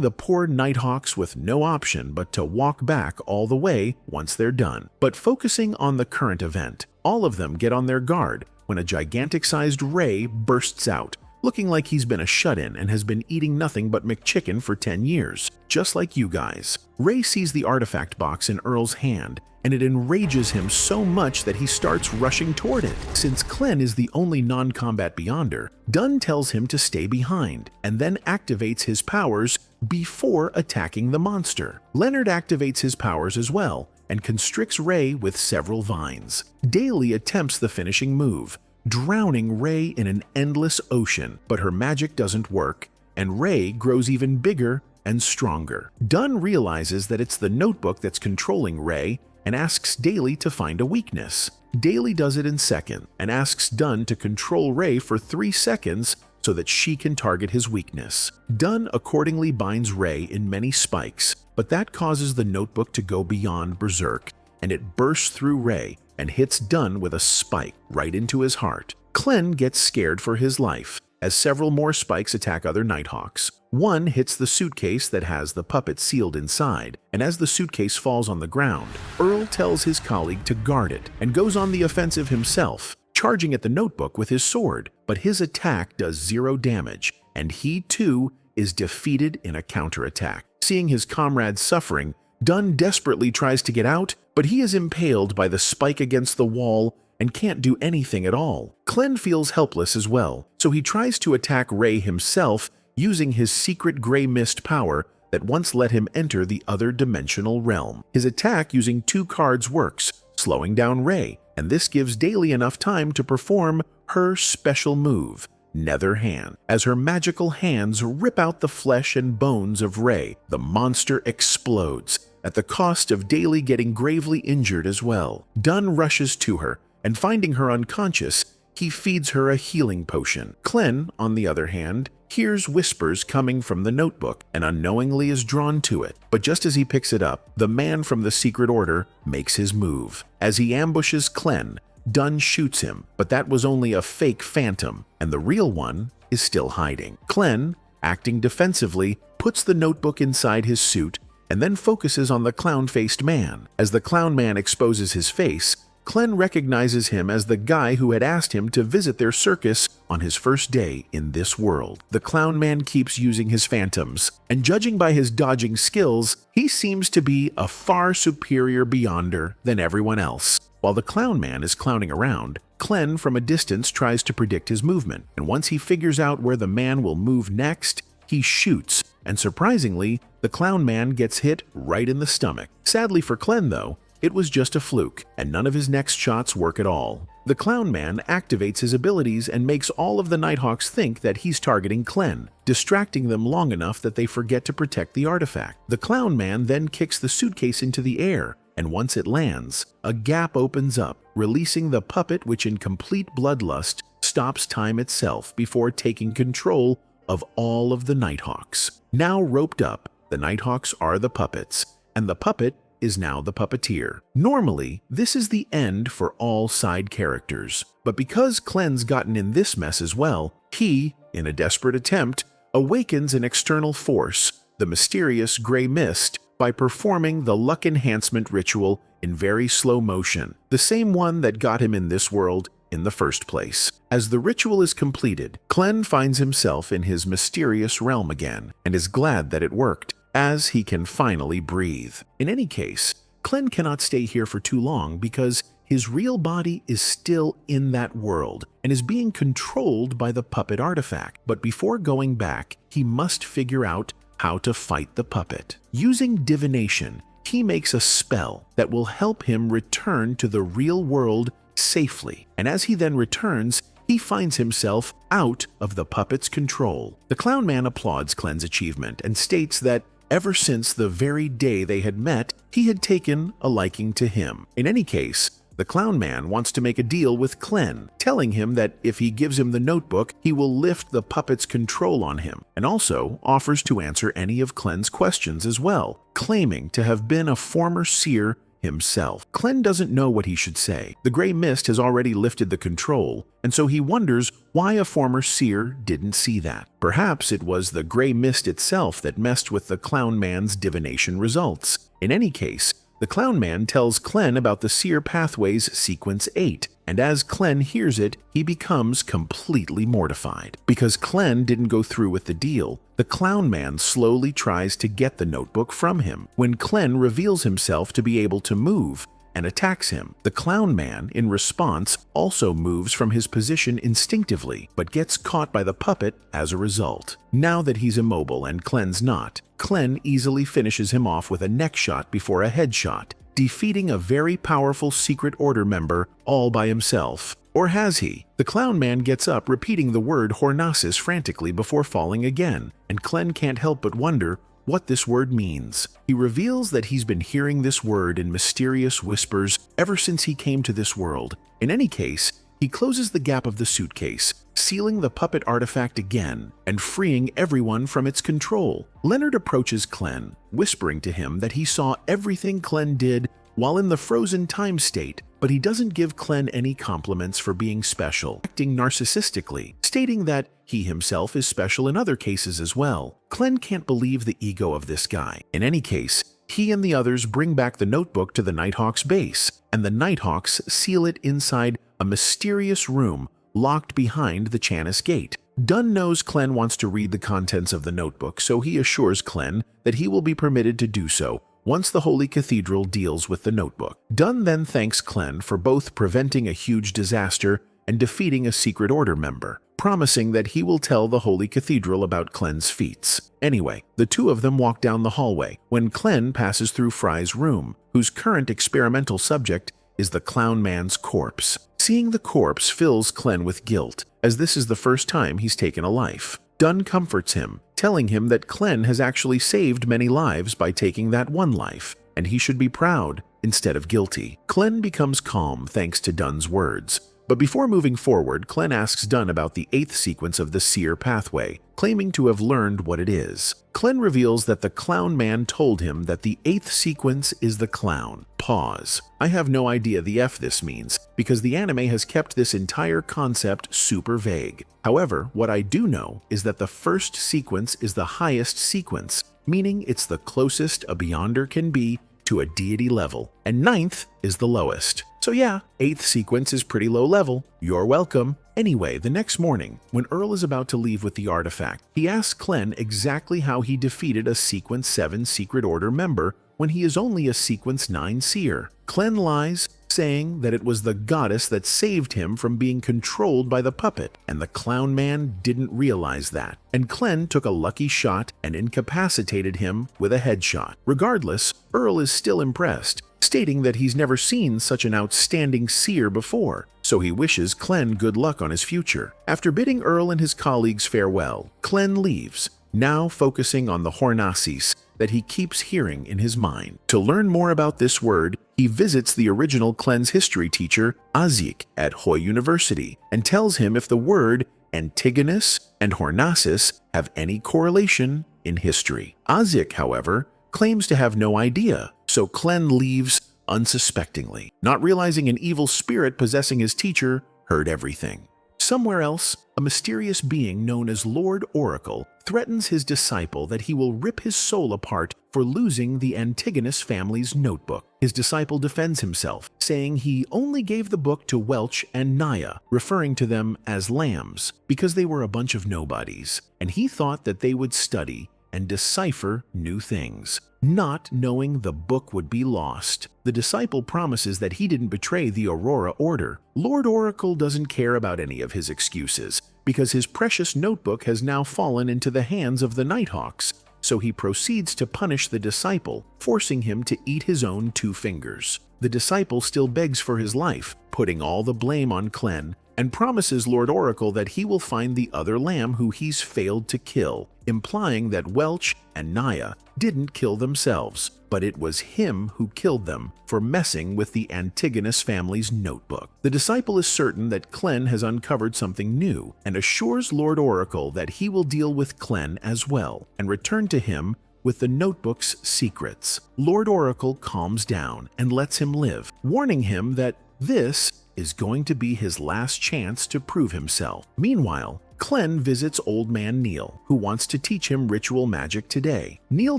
the poor Nighthawks with no option but to walk back all the way once they're done. But focusing on the current event, all of them get on their guard when a gigantic-sized ray bursts out, looking like he's been a shut-in and has been eating nothing but McChicken for 10 years, just like you guys. Ray sees the artifact box in Earl's hand, and it enrages him so much that he starts rushing toward it. Since Clem is the only non-combat Beyonder, Dunn tells him to stay behind, and then activates his powers before attacking the monster. Leonard activates his powers as well, and constricts Ray with several vines. Daly attempts the finishing move, drowning Ray in an endless ocean, but her magic doesn't work, and Ray grows even bigger and stronger. Dunn realizes that it's the notebook that's controlling Ray and asks Daly to find a weakness. Daly does it in seconds and asks Dunn to control Ray for 3 seconds so that she can target his weakness. Dunn accordingly binds Ray in many spikes, but that causes the notebook to go beyond berserk, and it bursts through Ray and hits Dunn with a spike right into his heart. Clem gets scared for his life as several more spikes attack other Nighthawks. One hits the suitcase that has the puppet sealed inside, and as the suitcase falls on the ground, Earl tells his colleague to guard it and goes on the offensive himself, charging at the notebook with his sword. But his attack does 0 damage, and he too is defeated in a counterattack. Seeing his comrades suffering, Dunn desperately tries to get out, but he is impaled by the spike against the wall and can't do anything at all. Clem feels helpless as well, so he tries to attack Ray himself using his secret gray mist power that once let him enter the other dimensional realm. His attack using 2 cards works, slowing down Ray, and this gives Daly enough time to perform her special move, Nether Hand. As her magical hands rip out the flesh and bones of Ray, the monster explodes, at the cost of Daly getting gravely injured as well. Dunn rushes to her, and finding her unconscious, he feeds her a healing potion. Clem, on the other hand, hears whispers coming from the notebook and unknowingly is drawn to it. But just as he picks it up, the man from the Secret Order makes his move. As he ambushes Clem, Dunn shoots him, but that was only a fake phantom, and the real one is still hiding. Clem, acting defensively, puts the notebook inside his suit and then focuses on the clown-faced man. As the clown man exposes his face, Clem recognizes him as the guy who had asked him to visit their circus on his first day in this world. The clown man keeps using his phantoms, and judging by his dodging skills, he seems to be a far superior Beyonder than everyone else. While the clown man is clowning around, Clem from a distance tries to predict his movement, and once he figures out where the man will move next, he shoots, and surprisingly, the clown man gets hit right in the stomach. Sadly for Clem though, it was just a fluke, and none of his next shots work at all. The clown man activates his abilities and makes all of the Nighthawks think that he's targeting Clem, distracting them long enough that they forget to protect the artifact. The clown man then kicks the suitcase into the air, and once it lands, a gap opens up, releasing the puppet which in complete bloodlust stops time itself before taking control of all of the Nighthawks. Now roped up, the Nighthawks are the puppets, and the puppet is now the puppeteer. Normally, this is the end for all side characters, but because Clem's gotten in this mess as well, he, in a desperate attempt, awakens an external force, the mysterious gray mist, by performing the luck enhancement ritual in very slow motion, the same one that got him in this world in the first place. As the ritual is completed, Clem finds himself in his mysterious realm again, and is glad that it worked, as he can finally breathe. In any case, Clem cannot stay here for too long because his real body is still in that world and is being controlled by the puppet artifact. But before going back, he must figure out how to fight the puppet. Using divination, he makes a spell that will help him return to the real world safely, and as he then returns, he finds himself out of the puppet's control. The clown man applauds Clem's achievement and states that ever since the very day they had met, he had taken a liking to him. In any case, The clown man wants to make a deal with Clen, telling him that if he gives him the notebook, he will lift the puppet's control on him, and also offers to answer any of Clen's questions as well, claiming to have been a former seer himself. Clen doesn't know what he should say. The gray mist has already lifted the control, and so he wonders why a former seer didn't see that. Perhaps it was the gray mist itself that messed with the clown man's divination results. In any case, the clown man tells Clen about the seer pathways sequence 8, and as Clen hears it, he becomes completely mortified. Because Clen didn't go through with the deal, the clown man slowly tries to get the notebook from him, when Clen reveals himself to be able to move and attacks him. The clown man, in response, also moves from his position instinctively, but gets caught by the puppet as a result. Now that he's immobile and Clen's not, Clen easily finishes him off with a neck shot before a headshot, defeating a very powerful Secret Order member all by himself. Or has he? The clown man gets up repeating the word Hornasis frantically before falling again, and Clen can't help but wonder what this word means. He reveals that he's been hearing this word in mysterious whispers ever since he came to this world. In any case, he closes the gap of the suitcase, sealing the puppet artifact again and freeing everyone from its control. Leonard approaches Clen, whispering to him that he saw everything Clen did while in the frozen time state, but he doesn't give Clen any compliments for being special, acting narcissistically, stating that he himself is special in other cases as well. Clen can't believe the ego of this guy. In any case, he and the others bring back the notebook to the Nighthawks base, and the Nighthawks seal it inside a mysterious room locked behind the Chanis Gate. Dunn knows Clen wants to read the contents of the notebook, so he assures Clen that he will be permitted to do so once the Holy Cathedral deals with the notebook. Dunn then thanks Clen for both preventing a huge disaster and defeating a Secret Order member, promising that he will tell the Holy Cathedral about Clen's feats. Anyway, the two of them walk down the hallway when Clen passes through Fry's room, whose current experimental subject is the clown man's corpse. Seeing the corpse fills Clen with guilt, as this is the first time he's taken a life. Dunn comforts him, telling him that Clen has actually saved many lives by taking that one life, and he should be proud instead of guilty. Clen becomes calm thanks to Dunn's words. But before moving forward, Clen asks Dunn about the 8th sequence of the seer pathway, claiming to have learned what it is. Clen reveals that the clown man told him that the 8th sequence is the clown. Pause. I have no idea the F this means, because the anime has kept this entire concept super vague. However, what I do know is that the first sequence is the highest sequence, meaning it's the closest a Beyonder can be to a deity level, and 9th is the lowest. So yeah, 8th sequence is pretty low level. You're welcome. Anyway, the next morning, when Earl is about to leave with the artifact, he asks Clen exactly how he defeated a Sequence 7 Secret Order member when he is only a Sequence 9 seer. Clen lies, saying that it was the goddess that saved him from being controlled by the puppet, and the clown man didn't realize that. And Clen took a lucky shot and incapacitated him with a headshot. Regardless, Earl is still impressed, stating that he's never seen such an outstanding seer before, so he wishes Clen good luck on his future. After bidding Earl and his colleagues farewell, Clen leaves, now focusing on the Hornasis that he keeps hearing in his mind. To learn more about this word, he visits the original Clen's history teacher, Azik, at Hoy University, and tells him if the word Antigonus and Hornasis have any correlation in history. Azik, however, claims to have no idea, so Clen leaves unsuspectingly, not realizing an evil spirit possessing his teacher heard everything. Somewhere else, a mysterious being known as Lord Oracle threatens his disciple that he will rip his soul apart for losing the Antigonus family's notebook. His disciple defends himself, saying he only gave the book to Welch and Naya, referring to them as lambs, because they were a bunch of nobodies, and he thought that they would study and decipher new things, not knowing the book would be lost. The disciple promises that he didn't betray the Aurora Order. Lord Oracle doesn't care about any of his excuses, because his precious notebook has now fallen into the hands of the Nighthawks, so he proceeds to punish the disciple, forcing him to eat his own 2 fingers. The disciple still begs for his life, putting all the blame on Clen, and promises Lord Oracle that he will find the other lamb who he's failed to kill, implying that Welch and Naya didn't kill themselves, but it was him who killed them for messing with the Antigonus family's notebook. The disciple is certain that Clem has uncovered something new and assures Lord Oracle that he will deal with Clem as well and return to him with the notebook's secrets. Lord Oracle calms down and lets him live, warning him that this is going to be his last chance to prove himself. Meanwhile, Clem visits Old Man Neil, who wants to teach him ritual magic today. Neil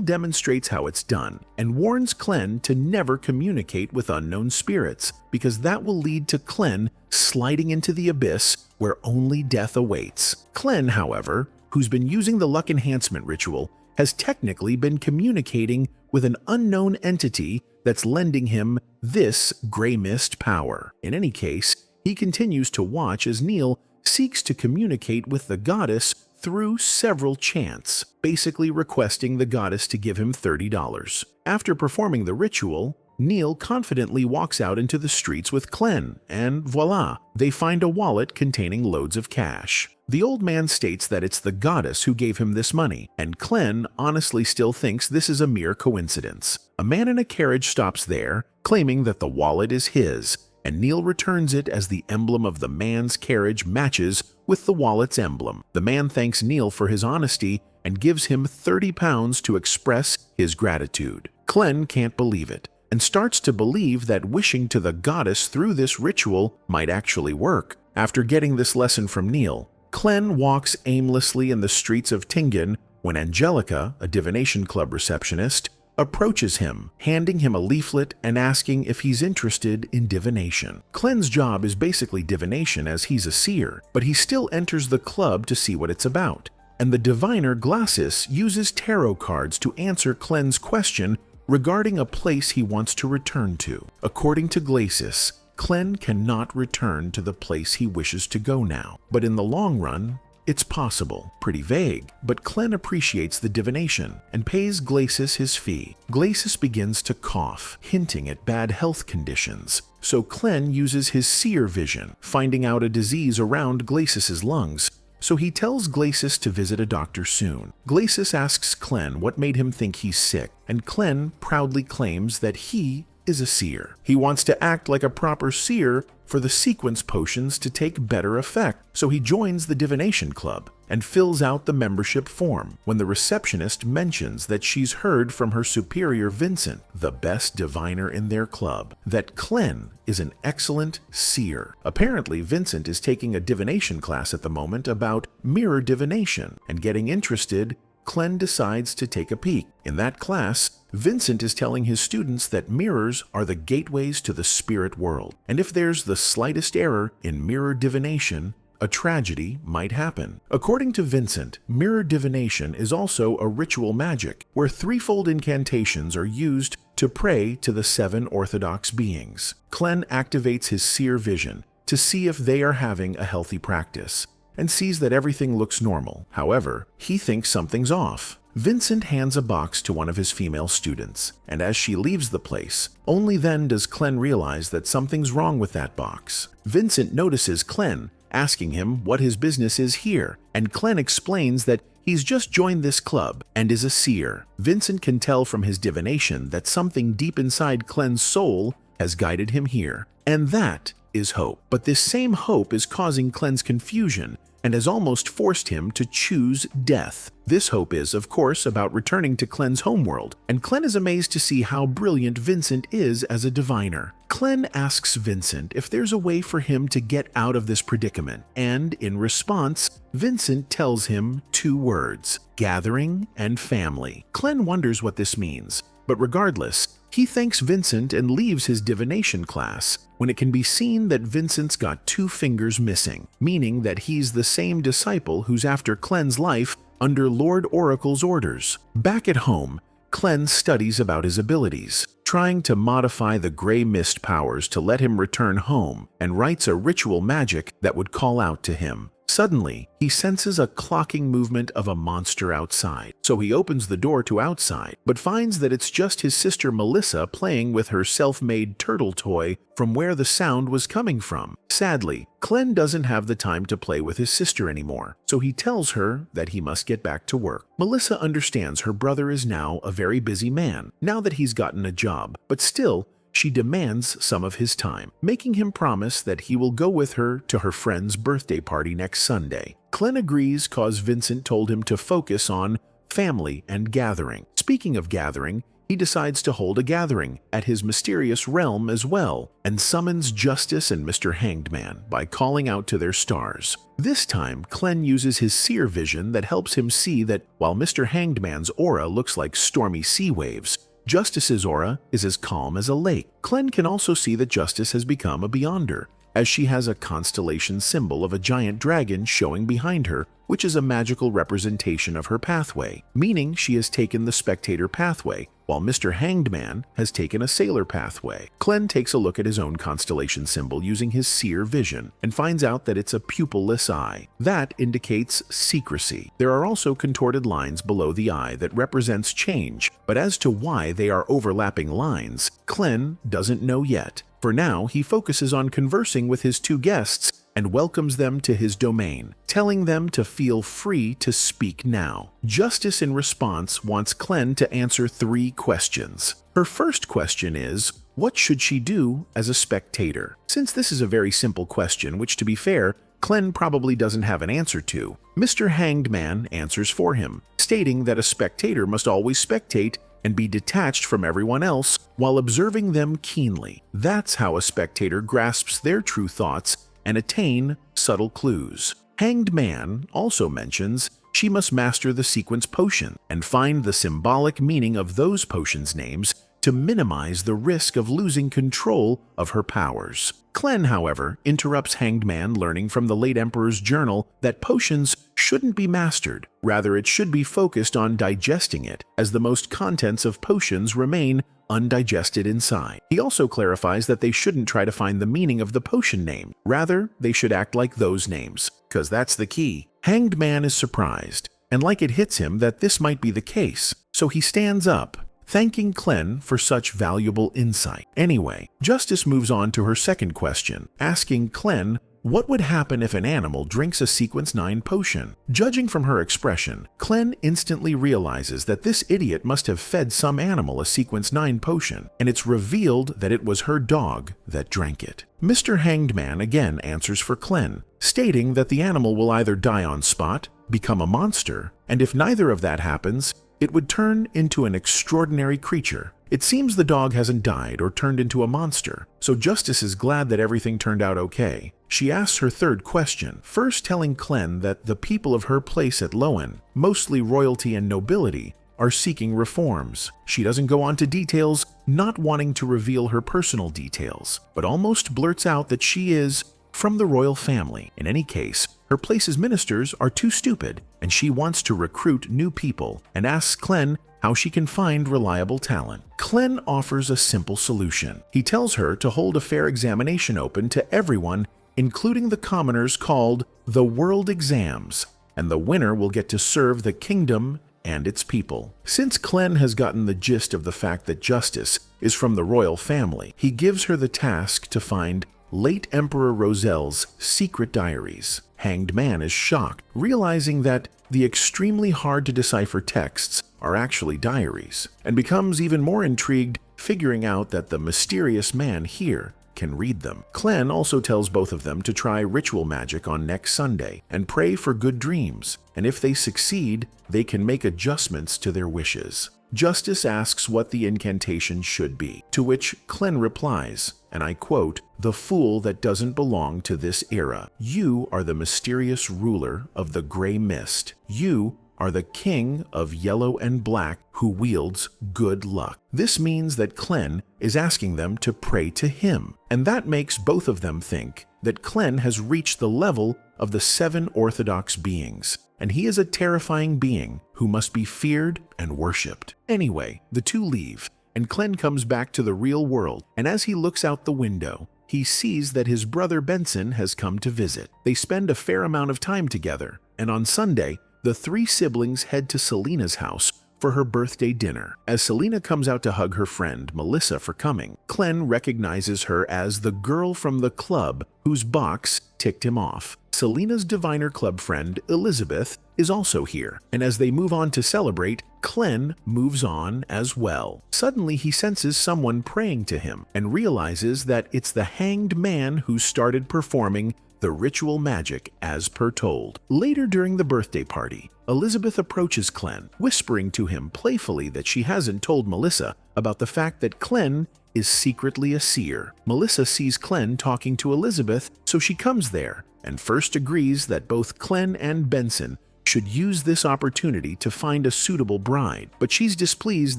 demonstrates how it's done and warns Clem to never communicate with unknown spirits, because that will lead to Clem sliding into the abyss where only death awaits. Clem, however, who's been using the luck enhancement ritual, has technically been communicating with an unknown entity that's lending him this gray mist power. In any case, he continues to watch as Neil seeks to communicate with the goddess through several chants, basically requesting the goddess to give him $30. After performing the ritual, Neil confidently walks out into the streets with Clem, and voila, they find a wallet containing loads of cash. The old man states that it's the goddess who gave him this money, and Clem honestly still thinks this is a mere coincidence. A man in a carriage stops there, claiming that the wallet is his, and Neil returns it as the emblem of the man's carriage matches with the wallet's emblem. The man thanks Neil for his honesty and gives him £30 to express his gratitude. Clem can't believe it and starts to believe that wishing to the goddess through this ritual might actually work. After getting this lesson from Neil, Clem walks aimlessly in the streets of Tingen when Angelica, a divination club receptionist, approaches him, handing him a leaflet and asking if he's interested in divination. Clem's job is basically divination as he's a seer, but he still enters the club to see what it's about. And the diviner Glacis uses tarot cards to answer Clem's question regarding a place he wants to return to. According to Glacis, Clem cannot return to the place he wishes to go now, but in the long run, it's possible. Pretty vague, but Clem appreciates the divination and pays Glacis his fee. Glacis begins to cough, hinting at bad health conditions, so Clem uses his seer vision, finding out a disease around Glacis's lungs, so he tells Glacis to visit a doctor soon. Glacis asks Clem what made him think he's sick, and Clem proudly claims that he is a seer. He wants to act like a proper seer for the sequence potions to take better effect, so he joins the divination club and fills out the membership form when the receptionist mentions that she's heard from her superior Vincent, the best diviner in their club, that Clem is an excellent seer. Apparently, Vincent is taking a divination class at the moment about mirror divination, and getting interested, Clem decides to take a peek. In that class, Vincent is telling his students that mirrors are the gateways to the spirit world, and if there's the slightest error in mirror divination, a tragedy might happen. According to Vincent, mirror divination is also a ritual magic where threefold incantations are used to pray to the 7 orthodox beings. Clem activates his seer vision to see if they are having a healthy practice, and sees that everything looks normal. However, he thinks something's off. Vincent hands a box to one of his female students, and as she leaves the place, only then does Clem realize that something's wrong with that box. Vincent notices Clem, asking him what his business is here, and Clem explains that he's just joined this club and is a seer. Vincent can tell from his divination that something deep inside Clem's soul has guided him here, and that is hope. But this same hope is causing Clem's confusion and has almost forced him to choose death. This hope is, of course, about returning to Clem's homeworld, and Clem is amazed to see how brilliant Vincent is as a diviner. Clem asks Vincent if there's a way for him to get out of this predicament, and in response, Vincent tells him 2 words: gathering and family. Clem wonders what this means, but regardless, he thanks Vincent and leaves his divination class, when it can be seen that Vincent's got 2 fingers missing, meaning that he's the same disciple who's after Clem's life under Lord Oracle's orders. Back at home, Clem studies about his abilities, trying to modify the gray mist powers to let him return home, and writes a ritual magic that would call out to him. Suddenly, he senses a clocking movement of a monster outside. So he opens the door to outside, but finds that it's just his sister Melissa playing with her self-made turtle toy from where the sound was coming from. Sadly, Clem doesn't have the time to play with his sister anymore, so he tells her that he must get back to work. Melissa understands her brother is now a very busy man, now that he's gotten a job, but still, she demands some of his time, making him promise that he will go with her to her friend's birthday party next Sunday. Clem agrees cause Vincent told him to focus on family and gathering. Speaking of gathering, he decides to hold a gathering at his mysterious realm as well, and summons Justice and Mr. Hanged Man by calling out to their stars. This time, Clem uses his seer vision that helps him see that while Mr. Hanged Man's aura looks like stormy sea waves, Justice's aura is as calm as a lake. Clem can also see that Justice has become a Beyonder, as she has a constellation symbol of a giant dragon showing behind her, which is a magical representation of her pathway, meaning she has taken the spectator pathway, while Mr. Hanged Man has taken a sailor pathway. Clem takes a look at his own constellation symbol using his seer vision and finds out that it's a pupilless eye. That indicates secrecy. There are also contorted lines below the eye that represents change, but as to why they are overlapping lines, Clem doesn't know yet. For now, he focuses on conversing with his two guests and welcomes them to his domain, telling them to feel free to speak now. Justice, in response, wants Clem to answer 3 questions. Her first question is, what should she do as a spectator? Since this is a very simple question, which to be fair, Clem probably doesn't have an answer to, Mr. Hanged Man answers for him, stating that a spectator must always spectate and be detached from everyone else while observing them keenly. That's how a spectator grasps their true thoughts and attain subtle clues. Hanged Man also mentions she must master the sequence potion and find the symbolic meaning of those potions' names to minimize the risk of losing control of her powers. Clem, however, interrupts Hanged Man, learning from the late Emperor's journal that potions shouldn't be mastered. Rather, it should be focused on digesting it, as the most contents of potions remain undigested inside. He also clarifies that they shouldn't try to find the meaning of the potion name. Rather, they should act like those names, because that's the key. Hanged Man is surprised, and like it hits him that this might be the case, so he stands up, thanking Clem for such valuable insight. Anyway, Justice moves on to her second question, asking Clem what would happen if an animal drinks a Sequence 9 potion. Judging from her expression, Clem instantly realizes that this idiot must have fed some animal a Sequence 9 potion, and it's revealed that it was her dog that drank it. Mr. Hanged Man again answers for Clem, stating that the animal will either die on spot, become a monster, and if neither of that happens, it would turn into an extraordinary creature. It seems the dog hasn't died or turned into a monster, so Justice is glad that everything turned out okay. She asks her third question, first telling Clem that the people of her place at Lowen, mostly royalty and nobility, are seeking reforms. She doesn't go on to details, not wanting to reveal her personal details, but almost blurts out that she is from the royal family. In any case, her place's ministers are too stupid, and she wants to recruit new people and asks Clem how she can find reliable talent. Clem offers a simple solution. He tells her to hold a fair examination open to everyone, including the commoners, called the World Exams, and the winner will get to serve the kingdom and its people. Since Clem has gotten the gist of the fact that Justice is from the royal family, he gives her the task to find late Emperor Roselle's secret diaries. Hanged Man is shocked, realizing that the extremely hard to decipher texts are actually diaries, and becomes even more intrigued, figuring out that the mysterious man here can read them. Clem also tells both of them to try ritual magic on next Sunday and pray for good dreams, and if they succeed, they can make adjustments to their wishes. Justice asks what the incantation should be, to which Clem replies, and I quote, "The fool that doesn't belong to this era. You are the mysterious ruler of the gray mist. You are the king of yellow and black who wields good luck." This means that Clem is asking them to pray to him, and that makes both of them think that Clem has reached the level of the 7 orthodox beings, and he is a terrifying being who must be feared and worshipped. Anyway, the two leave, and Clem comes back to the real world, and as he looks out the window, he sees that his brother Benson has come to visit. They spend a fair amount of time together, and on Sunday, the three siblings head to Selena's house for her birthday dinner. As Selena comes out to hug her friend Melissa for coming, Clem recognizes her as the girl from the club whose box ticked him off. Selena's diviner club friend Elizabeth is also here, and as they move on to celebrate, Clem moves on as well. Suddenly he senses someone praying to him and realizes that it's the hanged man who started performing the ritual magic as per told. Later during the birthday party, Elizabeth approaches Clem, whispering to him playfully that she hasn't told Melissa about the fact that Clem is secretly a seer. Melissa sees Clem talking to Elizabeth, so she comes there and first agrees that both Clem and Benson should use this opportunity to find a suitable bride, but she's displeased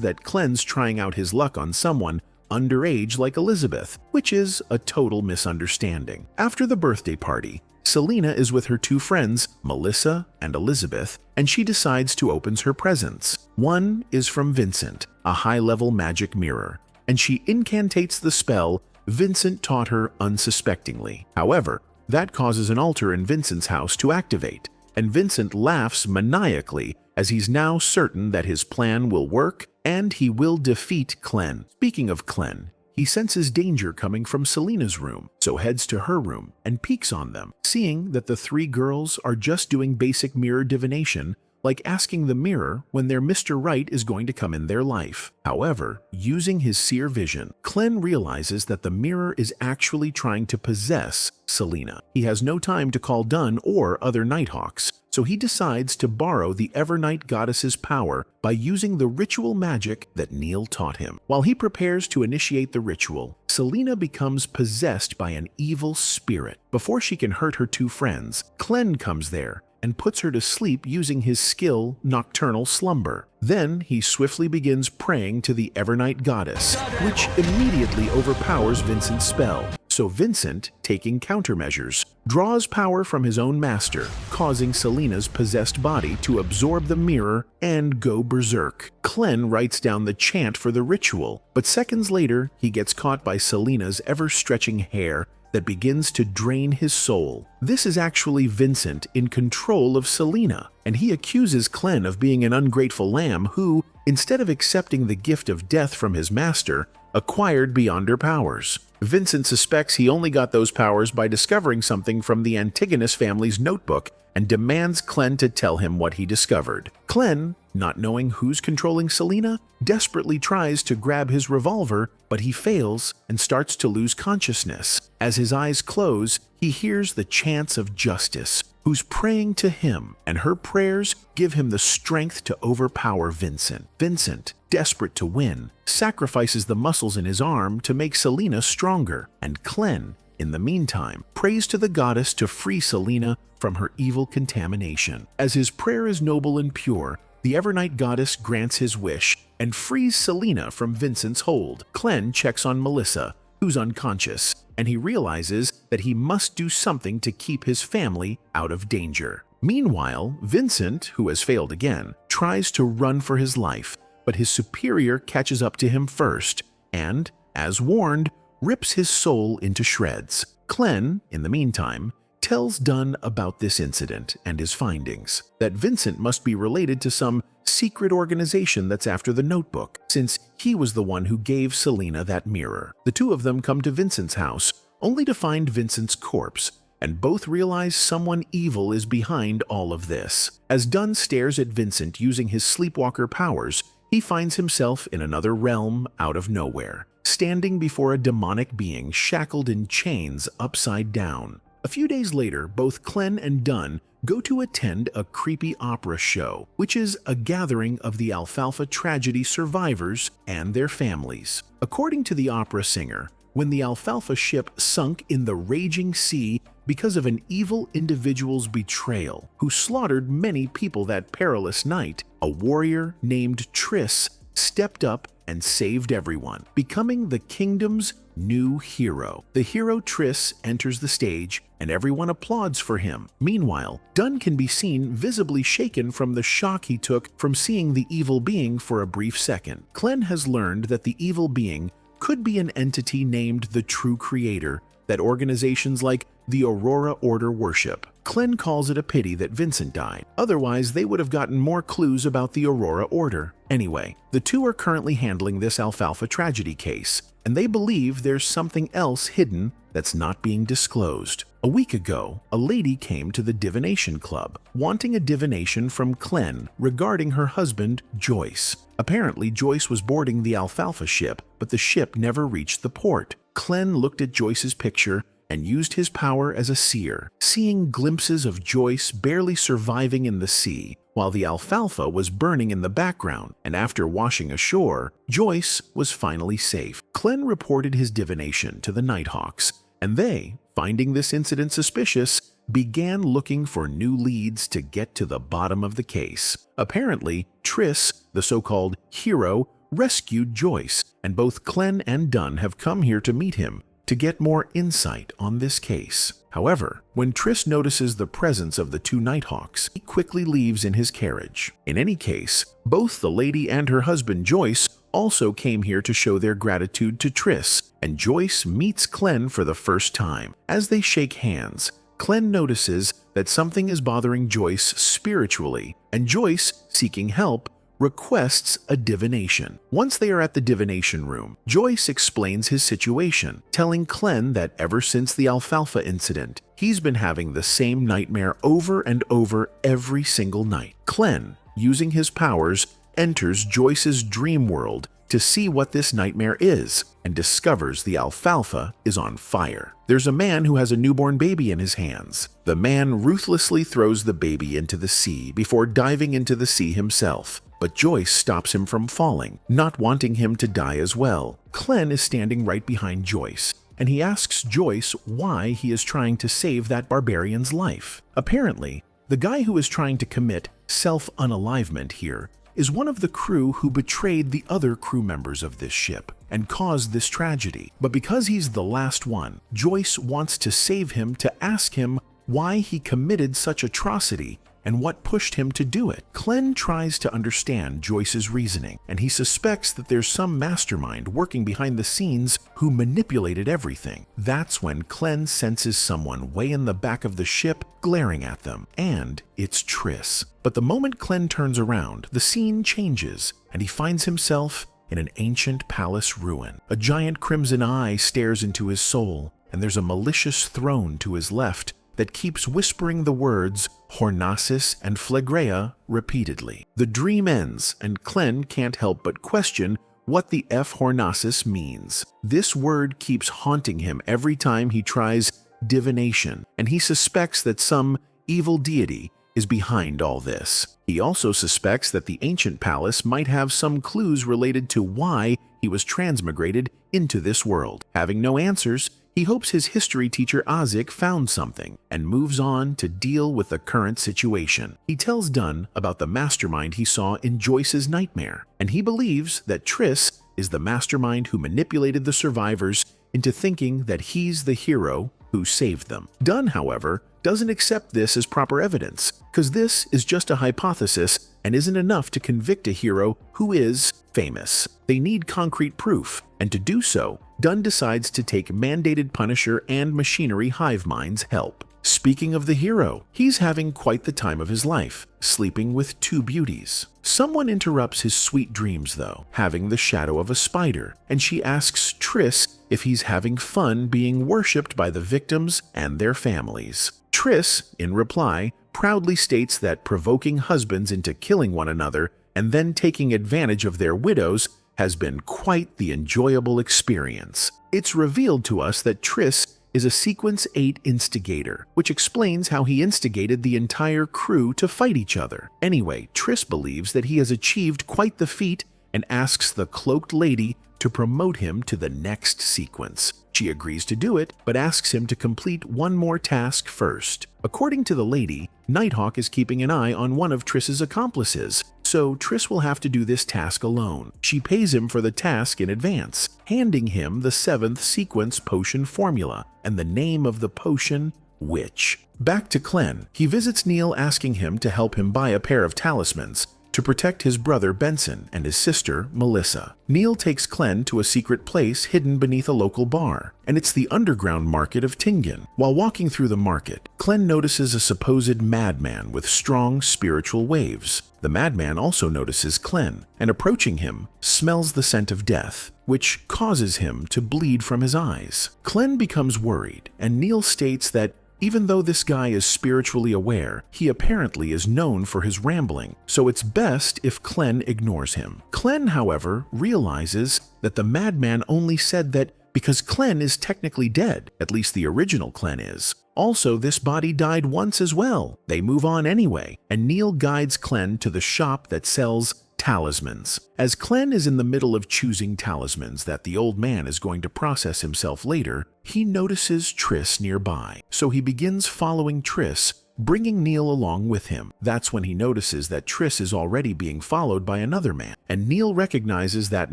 that Clem's trying out his luck on someone underage like Elizabeth, which is a total misunderstanding. After the birthday party, Selena is with her two friends, Melissa and Elizabeth, and she decides to open her presents. One is from Vincent, a high-level magic mirror, and she incantates the spell Vincent taught her unsuspectingly. However, that causes an altar in Vincent's house to activate, and Vincent laughs maniacally as he's now certain that his plan will work and he will defeat Clem. Speaking of Clem, he senses danger coming from Selena's room, so heads to her room and peeks on them, seeing that the three girls are just doing basic mirror divination, like asking the mirror when their Mr. Right is going to come in their life. However, using his seer vision, Clem realizes that the mirror is actually trying to possess Selena. He has no time to call Dunn or other Nighthawks, so he decides to borrow the Evernight Goddess's power by using the ritual magic that Neil taught him. While he prepares to initiate the ritual, Selena becomes possessed by an evil spirit. Before she can hurt her two friends, Clem comes there and puts her to sleep using his skill Nocturnal Slumber. Then he swiftly begins praying to the Evernight Goddess, which immediately overpowers Vincent's spell. So Vincent, taking countermeasures, draws power from his own master, causing Selena's possessed body to absorb the mirror and go berserk. Clem writes down the chant for the ritual, but seconds later he gets caught by Selena's ever-stretching hair that begins to drain his soul. This is actually Vincent in control of Selena, and he accuses Clem of being an ungrateful lamb who, instead of accepting the gift of death from his master, acquired beyonder powers. Vincent suspects he only got those powers by discovering something from the Antigonus family's notebook and demands Clem to tell him what he discovered. Clem, not knowing who's controlling Selena, desperately tries to grab his revolver, but he fails and starts to lose consciousness. As his eyes close, he hears the chants of Justice, who's praying to him, and her prayers give him the strength to overpower Vincent. Vincent, desperate to win, sacrifices the muscles in his arm to make Selena stronger, and Clem, in the meantime, prays to the goddess to free Selena from her evil contamination. As his prayer is noble and pure, the Evernight Goddess grants his wish and frees Selena from Vincent's hold. Clem checks on Melissa, who's unconscious, and he realizes that he must do something to keep his family out of danger. Meanwhile, Vincent, who has failed again, tries to run for his life, but his superior catches up to him first and, as warned, rips his soul into shreds. Clem, in the meantime, tells Dunn about this incident and his findings, that Vincent must be related to some secret organization that's after the notebook, since he was the one who gave Selena that mirror. The two of them come to Vincent's house, only to find Vincent's corpse, and both realize someone evil is behind all of this. As Dunn stares at Vincent using his sleepwalker powers, he finds himself in another realm out of nowhere, standing before a demonic being shackled in chains upside down. A few days later, both Clem and Dunn go to attend a creepy opera show, which is a gathering of the Alfalfa tragedy survivors and their families. According to the opera singer, when the Alfalfa ship sunk in the raging sea because of an evil individual's betrayal, who slaughtered many people that perilous night, a warrior named Triss stepped up and saved everyone, becoming the kingdom's new hero. The hero Triss enters the stage, and everyone applauds for him. Meanwhile, Dunn can be seen visibly shaken from the shock he took from seeing the evil being for a brief second. Clem has learned that the evil being could be an entity named the True Creator, that organizations like the Aurora Order worship. Clem calls it a pity that Vincent died, otherwise they would have gotten more clues about the Aurora Order. Anyway, the two are currently handling this Alfalfa tragedy case, and they believe there's something else hidden that's not being disclosed. A week ago, a lady came to the divination club, wanting a divination from Clem regarding her husband, Joyce. Apparently, Joyce was boarding the Alfalfa ship, but the ship never reached the port. Clem looked at Joyce's picture and used his power as a seer, seeing glimpses of Joyce barely surviving in the sea, while the Alfalfa was burning in the background, and after washing ashore, Joyce was finally safe. Clem reported his divination to the Nighthawks, and they, finding this incident suspicious, began looking for new leads to get to the bottom of the case. Apparently, Triss, the so-called hero, rescued Joyce, and both Clem and Dunn have come here to meet him to get more insight on this case. However, when Triss notices the presence of the two Nighthawks, he quickly leaves in his carriage. In any case, both the lady and her husband Joyce also came here to show their gratitude to Triss, and Joyce meets Clem for the first time. As they shake hands, Clem notices that something is bothering Joyce spiritually, and Joyce, seeking help, requests a divination. Once they are at the divination room, Joyce explains his situation, telling Clem that ever since the Alfalfa incident, he's been having the same nightmare over and over every single night. Clem, using his powers, enters Joyce's dream world to see what this nightmare is, and discovers the Alfalfa is on fire. There's a man who has a newborn baby in his hands. The man ruthlessly throws the baby into the sea before diving into the sea himself, but Joyce stops him from falling, not wanting him to die as well. Clem is standing right behind Joyce, and he asks Joyce why he is trying to save that barbarian's life. Apparently, the guy who is trying to commit self-unalivement here is one of the crew who betrayed the other crew members of this ship and caused this tragedy. But because he's the last one, Joyce wants to save him to ask him why he committed such atrocity and what pushed him to do it. Clem tries to understand Joyce's reasoning, and he suspects that there's some mastermind working behind the scenes who manipulated everything. That's when Clem senses someone way in the back of the ship glaring at them, and it's Triss. But the moment Clem turns around, the scene changes, and he finds himself in an ancient palace ruin. A giant crimson eye stares into his soul, and there's a malicious throne to his left that keeps whispering the words Hornasis and Phlegrea repeatedly. The dream ends, and Clem can't help but question what the F Hornasis means. This word keeps haunting him every time he tries divination, and he suspects that some evil deity is behind all this. He also suspects that the ancient palace might have some clues related to why he was transmigrated into this world. Having no answers, he hopes his history teacher Isaac found something and moves on to deal with the current situation. He tells Dunn about the mastermind he saw in Joyce's nightmare, and he believes that Triss is the mastermind who manipulated the survivors into thinking that he's the hero who saved them. Dunn, however, doesn't accept this as proper evidence, because this is just a hypothesis and isn't enough to convict a hero who is famous. They need concrete proof, and to do so, Dunn decides to take mandated Punisher and Machinery hive mind's help. Speaking of the hero, he's having quite the time of his life, sleeping with two beauties. Someone interrupts his sweet dreams though, having the shadow of a spider, and she asks Triss if he's having fun being worshipped by the victims and their families. Triss, in reply, proudly states that provoking husbands into killing one another and then taking advantage of their widows has been quite the enjoyable experience. It's revealed to us that Triss is a Sequence 8 instigator, which explains how he instigated the entire crew to fight each other. Anyway, Triss believes that he has achieved quite the feat and asks the cloaked lady to promote him to the next sequence. She agrees to do it, but asks him to complete one more task first. According to the lady, Nighthawk is keeping an eye on one of Triss's accomplices, so Triss will have to do this task alone. She pays him for the task in advance, handing him the 7th sequence potion formula, and the name of the potion, Witch. Back to Clem. He visits Neil asking him to help him buy a pair of talismans, to protect his brother Benson and his sister Melissa. Neil takes Clem to a secret place hidden beneath a local bar, and it's the underground market of Tingen. While walking through the market, Clem notices a supposed madman with strong spiritual waves. The madman also notices Clem, and approaching him, smells the scent of death, which causes him to bleed from his eyes. Clem becomes worried, and Neil states that even though this guy is spiritually aware, he apparently is known for his rambling, so it's best if Clem ignores him. Clem, however, realizes that the madman only said that because Clem is technically dead, at least the original Clem is. Also, this body died once as well. They move on anyway, and Neil guides Clem to the shop that sells talismans. As Clem is in the middle of choosing talismans that the old man is going to process himself later, he notices Triss nearby, so he begins following Triss, bringing Neil along with him. That's when he notices that Triss is already being followed by another man, and Neil recognizes that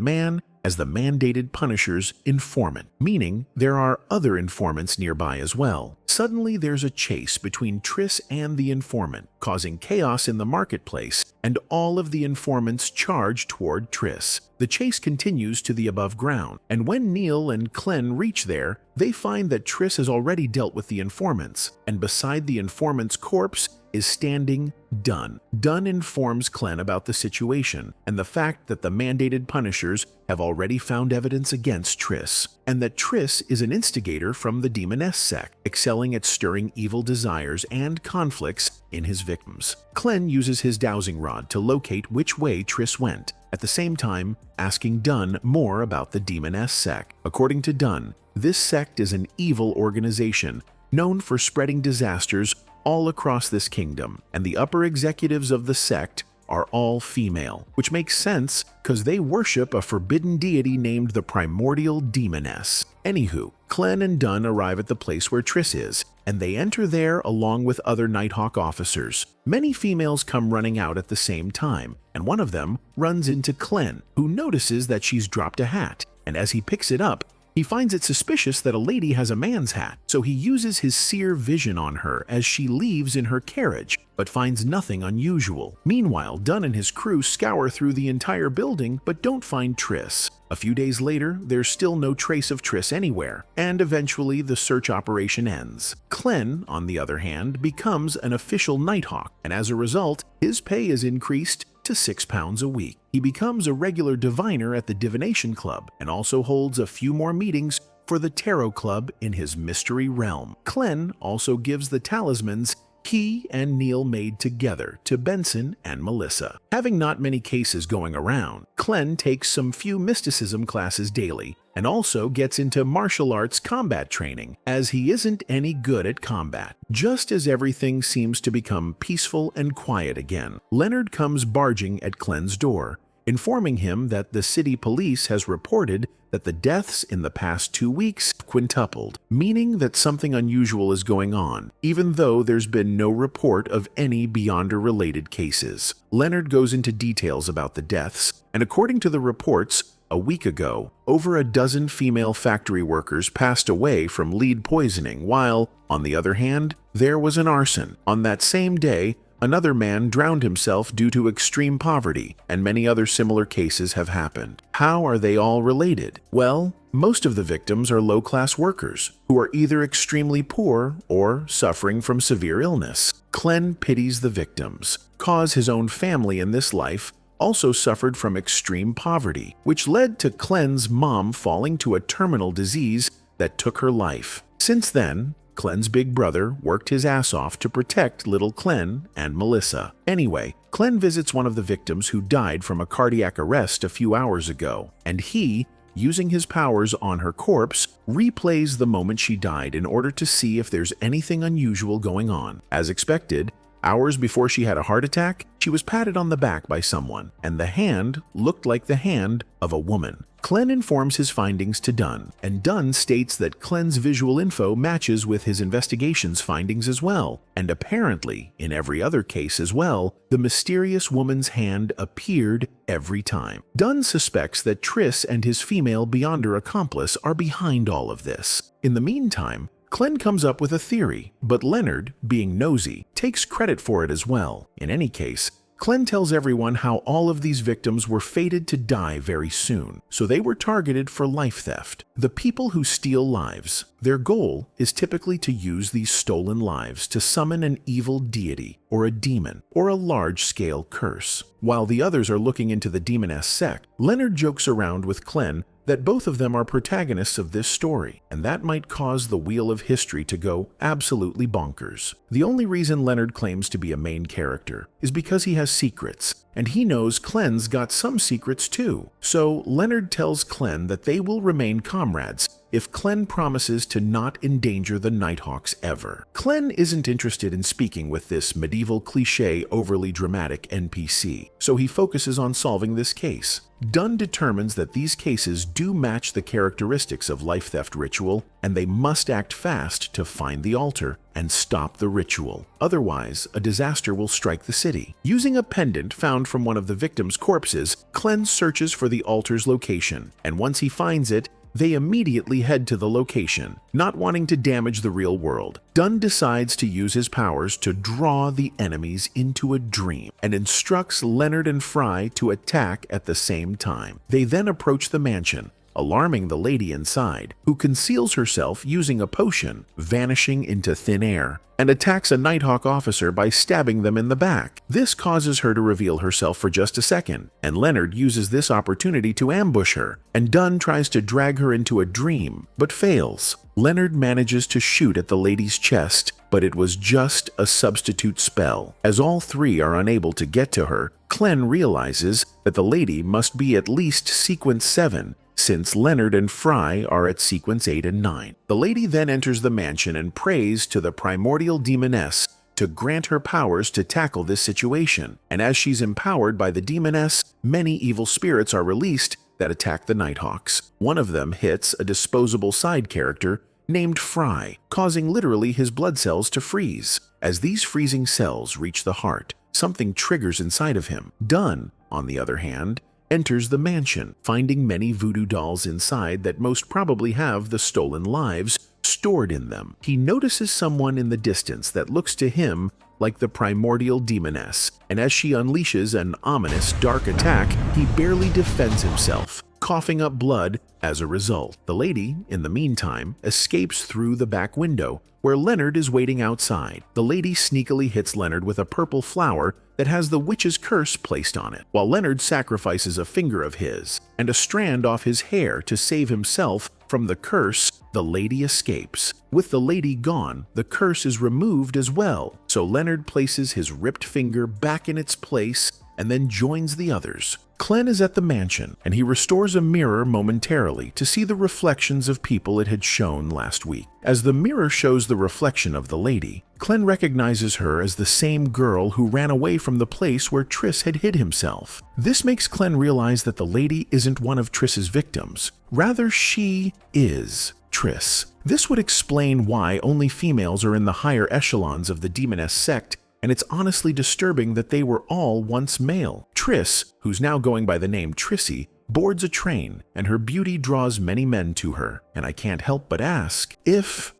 man as the mandated Punisher's informant, meaning there are other informants nearby as well. Suddenly there's a chase between Triss and the informant, causing chaos in the marketplace, and all of the informants charge toward Triss. The chase continues to the above ground, and when Neil and Clem reach there, they find that Triss has already dealt with the informants, and beside the informant's corpse is standing Dunn. Dunn informs Clem about the situation and the fact that the mandated Punishers have already found evidence against Triss, and that Triss is an instigator from the Demoness sect, excelling at stirring evil desires and conflicts in his victims. Clem uses his dowsing rod to locate which way Triss went, at the same time asking Dunn more about the Demoness sect. According to Dunn, this sect is an evil organization known for spreading disasters all across this kingdom, and the upper executives of the sect are all female, which makes sense because they worship a forbidden deity named the Primordial Demoness. Anywho, Clem and Dunn arrive at the place where Triss is, and they enter there along with other Nighthawk officers. Many females come running out at the same time, and one of them runs into Clem, who notices that she's dropped a hat, and as he picks it up, he finds it suspicious that a lady has a man's hat, so he uses his seer vision on her as she leaves in her carriage, but finds nothing unusual. Meanwhile, Dunn and his crew scour through the entire building but don't find Triss. A few days later, there's still no trace of Triss anywhere, and eventually the search operation ends. Clem, on the other hand, becomes an official Nighthawk, and as a result, his pay is increased to £6 a week. He becomes a regular diviner at the Divination Club and also holds a few more meetings for the Tarot Club in his mystery realm. Clem also gives the talismans he and Neil made together to Benson and Melissa. Having not many cases going around, Clem takes some few mysticism classes daily and also gets into martial arts combat training, as he isn't any good at combat. Just as everything seems to become peaceful and quiet again, Leonard comes barging at Clem's door, informing him that the city police has reported that the deaths in the past 2 weeks quintupled, meaning that something unusual is going on, even though there's been no report of any Beyonder-related cases. Leonard goes into details about the deaths, and according to the reports, a week ago, over a dozen female factory workers passed away from lead poisoning, while, on the other hand, there was an arson. On that same day, another man drowned himself due to extreme poverty, and many other similar cases have happened. How are they all related? Well, most of the victims are low-class workers, who are either extremely poor or suffering from severe illness. Clem pities the victims, cause his own family in this life also suffered from extreme poverty, which led to Clem's mom falling to a terminal disease that took her life. Since then, Clem's big brother worked his ass off to protect little Clem and Melissa. Anyway, Clem visits one of the victims who died from a cardiac arrest a few hours ago, and he, using his powers on her corpse, replays the moment she died in order to see if there's anything unusual going on. As expected, hours before she had a heart attack, she was patted on the back by someone, and the hand looked like the hand of a woman. Clem informs his findings to Dunn, and Dunn states that Clem's visual info matches with his investigation's findings as well, and apparently, in every other case as well, the mysterious woman's hand appeared every time. Dunn suspects that Triss and his female Beyonder accomplice are behind all of this. In the meantime, Clem comes up with a theory, but Leonard, being nosy, takes credit for it as well. In any case, Clem tells everyone how all of these victims were fated to die very soon, so they were targeted for life theft. The people who steal lives, their goal is typically to use these stolen lives to summon an evil deity or a demon or a large-scale curse. While the others are looking into the demoness sect, Leonard jokes around with Clem that both of them are protagonists of this story, and that might cause the wheel of history to go absolutely bonkers. The only reason Leonard claims to be a main character is because he has secrets, and he knows Clem's got some secrets too. So Leonard tells Clem that they will remain comrades if Clem promises to not endanger the Nighthawks ever. Clem isn't interested in speaking with this medieval cliché overly dramatic NPC, so he focuses on solving this case. Dunn determines that these cases do match the characteristics of life theft ritual, and they must act fast to find the altar and stop the ritual. Otherwise, a disaster will strike the city. Using a pendant found from one of the victims' corpses, Clem searches for the altar's location, and once he finds it, they immediately head to the location, not wanting to damage the real world. Dunn decides to use his powers to draw the enemies into a dream and instructs Leonard and Fry to attack at the same time. They then approach the mansion, alarming the lady inside, who conceals herself using a potion, vanishing into thin air, and attacks a Nighthawk officer by stabbing them in the back. This causes her to reveal herself for just a second, and Leonard uses this opportunity to ambush her, and Dunn tries to drag her into a dream, but fails. Leonard manages to shoot at the lady's chest, but it was just a substitute spell. As all three are unable to get to her, Clem realizes that the lady must be at least sequence 7, since Leonard and Fry are at sequence 8 and 9. The lady then enters the mansion and prays to the primordial demoness to grant her powers to tackle this situation, and as she's empowered by the demoness, many evil spirits are released that attack the Nighthawks. One of them hits a disposable side character named Fry, causing literally his blood cells to freeze. As these freezing cells reach the heart, something triggers inside of him. Dunn, on the other hand, enters the mansion, finding many voodoo dolls inside that most probably have the stolen lives stored in them. He notices someone in the distance that looks to him like the primordial demoness, and as she unleashes an ominous dark attack, he barely defends himself, coughing up blood as a result. The lady, in the meantime, escapes through the back window, where Leonard is waiting outside. The lady sneakily hits Leonard with a purple flower that has the witch's curse placed on it, while Leonard sacrifices a finger of his and a strand off his hair to save himself from the curse. The lady escapes. With the lady gone, the curse is removed as well, so Leonard places his ripped finger back in its place and then joins the others. Clem is at the mansion, and he restores a mirror momentarily to see the reflections of people it had shown last week. As the mirror shows the reflection of the lady, Clem recognizes her as the same girl who ran away from the place where Triss had hid himself. This makes Clem realize that the lady isn't one of Triss's victims. Rather, she is Triss. This would explain why only females are in the higher echelons of the demoness sect, and it's honestly disturbing that they were all once male. Triss, who's now going by the name Trissy, boards a train, and her beauty draws many men to her, and I can't help but ask if,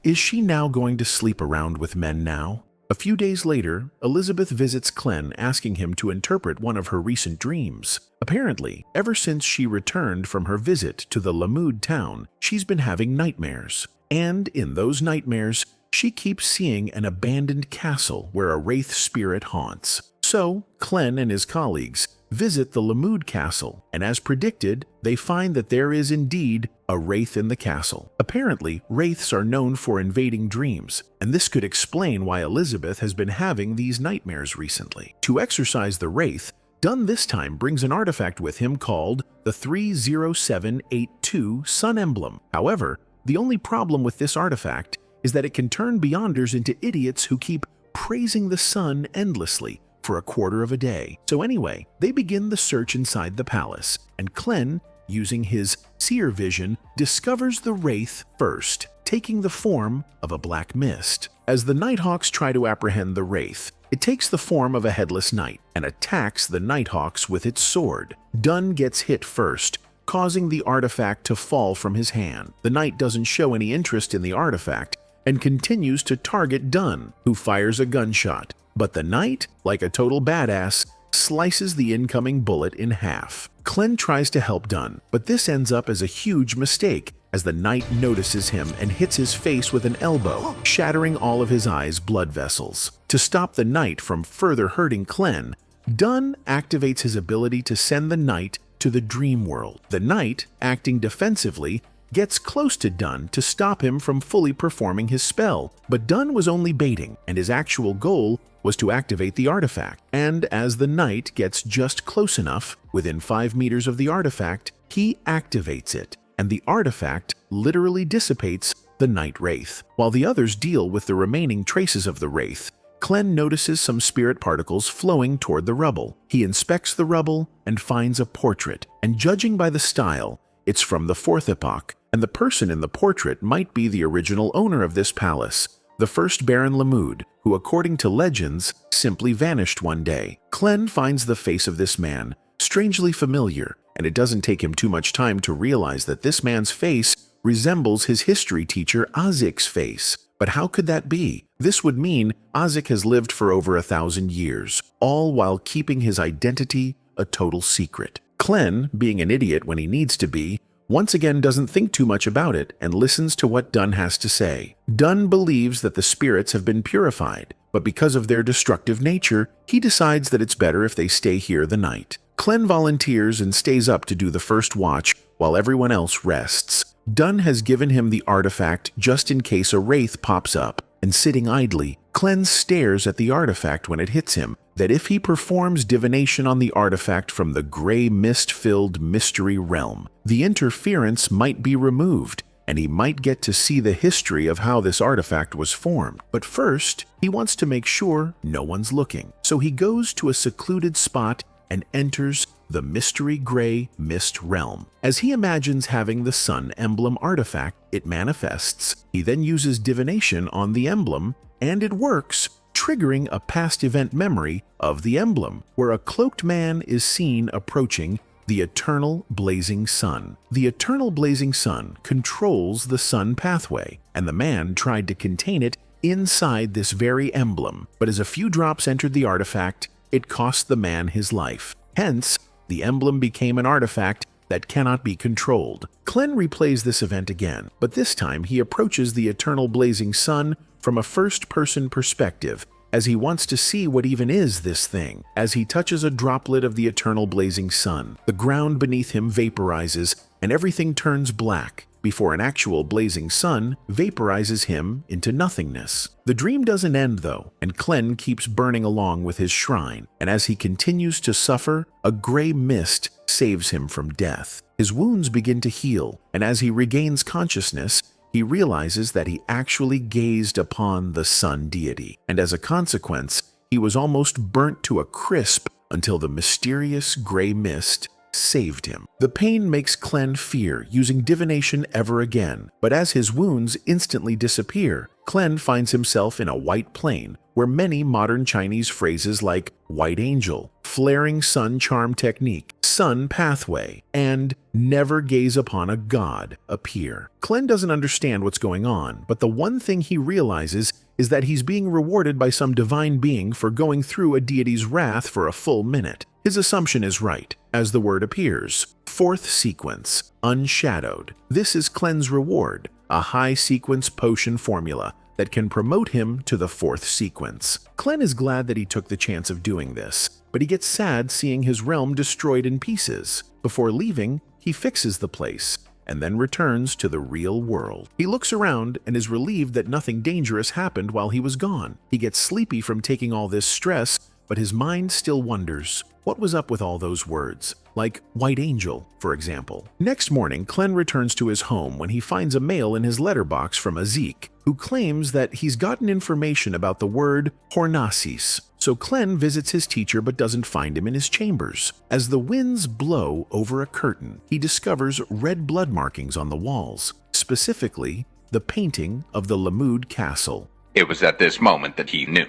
is she now going to sleep around with men now? A few days later, Elizabeth visits Clem asking him to interpret one of her recent dreams. Apparently, ever since she returned from her visit to the Lamood town, she's been having nightmares. And in those nightmares, she keeps seeing an abandoned castle where a wraith spirit haunts. So, Clem and his colleagues visit the Lamood castle, and as predicted, they find that there is indeed a wraith in the castle. Apparently, wraiths are known for invading dreams, and this could explain why Elizabeth has been having these nightmares recently. To exorcise the wraith, Dunn this time brings an artifact with him called the 30782 Sun Emblem. However, the only problem with this artifact is that it can turn Beyonders into idiots who keep praising the sun endlessly for a quarter of a day. So anyway, they begin the search inside the palace, and Clem, using his seer vision, discovers the wraith first, taking the form of a black mist. As the Nighthawks try to apprehend the wraith, it takes the form of a headless knight and attacks the Nighthawks with its sword. Dunn gets hit first, causing the artifact to fall from his hand. The knight doesn't show any interest in the artifact and continues to target Dunn, who fires a gunshot, But the knight, like a total badass, slices the incoming bullet in half. Clen tries to help Dunn, but this ends up as a huge mistake as the knight notices him and hits his face with an elbow, shattering all of his eye's blood vessels. To stop the knight from further hurting Clen, Dunn activates his ability to send the knight to the dream world. The knight, acting defensively, gets close to Dunn to stop him from fully performing his spell, but Dunn was only baiting, and his actual goal was to activate the artifact. And as the knight gets just close enough, within 5 meters of the artifact, he activates it, and the artifact literally dissipates the Night Wraith. While the others deal with the remaining traces of the Wraith, Clen notices some spirit particles flowing toward the rubble. He inspects the rubble and finds a portrait, and judging by the style, it's from the 4th epoch, and the person in the portrait might be the original owner of this palace, the first Baron Lemud, who according to legends, simply vanished one day. Clen finds the face of this man strangely familiar, and it doesn't take him too much time to realize that this man's face resembles his history teacher Ozik's face. But how could that be? This would mean Ozik has lived for over 1,000 years, all while keeping his identity a total secret. Clen, being an idiot when he needs to be, once again doesn't think too much about it and listens to what Dunn has to say. Dunn believes that the spirits have been purified, but because of their destructive nature, he decides that it's better if they stay here the night. Clen volunteers and stays up to do the first watch while everyone else rests. Dunn has given him the artifact just in case a wraith pops up, and sitting idly, Clen stares at the artifact when it hits him, that if he performs divination on the artifact from the gray mist-filled mystery realm, the interference might be removed, and he might get to see the history of how this artifact was formed. But first, he wants to make sure no one's looking, so he goes to a secluded spot and enters the mystery gray mist realm. As he imagines having the sun emblem artifact, it manifests. He then uses divination on the emblem, and it works, triggering a past event memory of the emblem, where a cloaked man is seen approaching the eternal blazing sun. The eternal blazing sun controls the sun pathway, and the man tried to contain it inside this very emblem, but as a few drops entered the artifact, it cost the man his life. Hence, the emblem became an artifact that cannot be controlled. Clen replays this event again, but this time he approaches the eternal blazing sun from a first-person perspective, as he wants to see what even is this thing. As he touches a droplet of the eternal blazing sun, the ground beneath him vaporizes and everything turns black, before an actual blazing sun vaporizes him into nothingness. The dream doesn't end though, and Clen keeps burning along with his shrine, and as he continues to suffer, a gray mist saves him from death. His wounds begin to heal, and as he regains consciousness, he realizes that he actually gazed upon the sun deity, and as a consequence, he was almost burnt to a crisp until the mysterious gray mist saved him. The pain makes Clen fear using divination ever again, but as his wounds instantly disappear, Clen finds himself in a white plain where many modern Chinese phrases like white angel, flaring sun charm technique, sun pathway, and never gaze upon a god appear. Clen doesn't understand what's going on, but the one thing he realizes is that he's being rewarded by some divine being for going through a deity's wrath for a full minute. His assumption is right, as the word appears. 4th sequence, unshadowed. This is Clen's reward, a high sequence potion formula that can promote him to the 4th sequence. Clen is glad that he took the chance of doing this, but he gets sad seeing his realm destroyed in pieces. Before leaving, he fixes the place, and then returns to the real world. He looks around and is relieved that nothing dangerous happened while he was gone. He gets sleepy from taking all this stress, but his mind still wonders, what was up with all those words? Like white angel, for example. Next morning, Clen returns to his home when he finds a mail in his letterbox from Azik, who claims that he's gotten information about the word Hornasis. So Clen visits his teacher but doesn't find him in his chambers. As the winds blow over a curtain, he discovers red blood markings on the walls, specifically the painting of the Lemud castle. It was at this moment that he knew.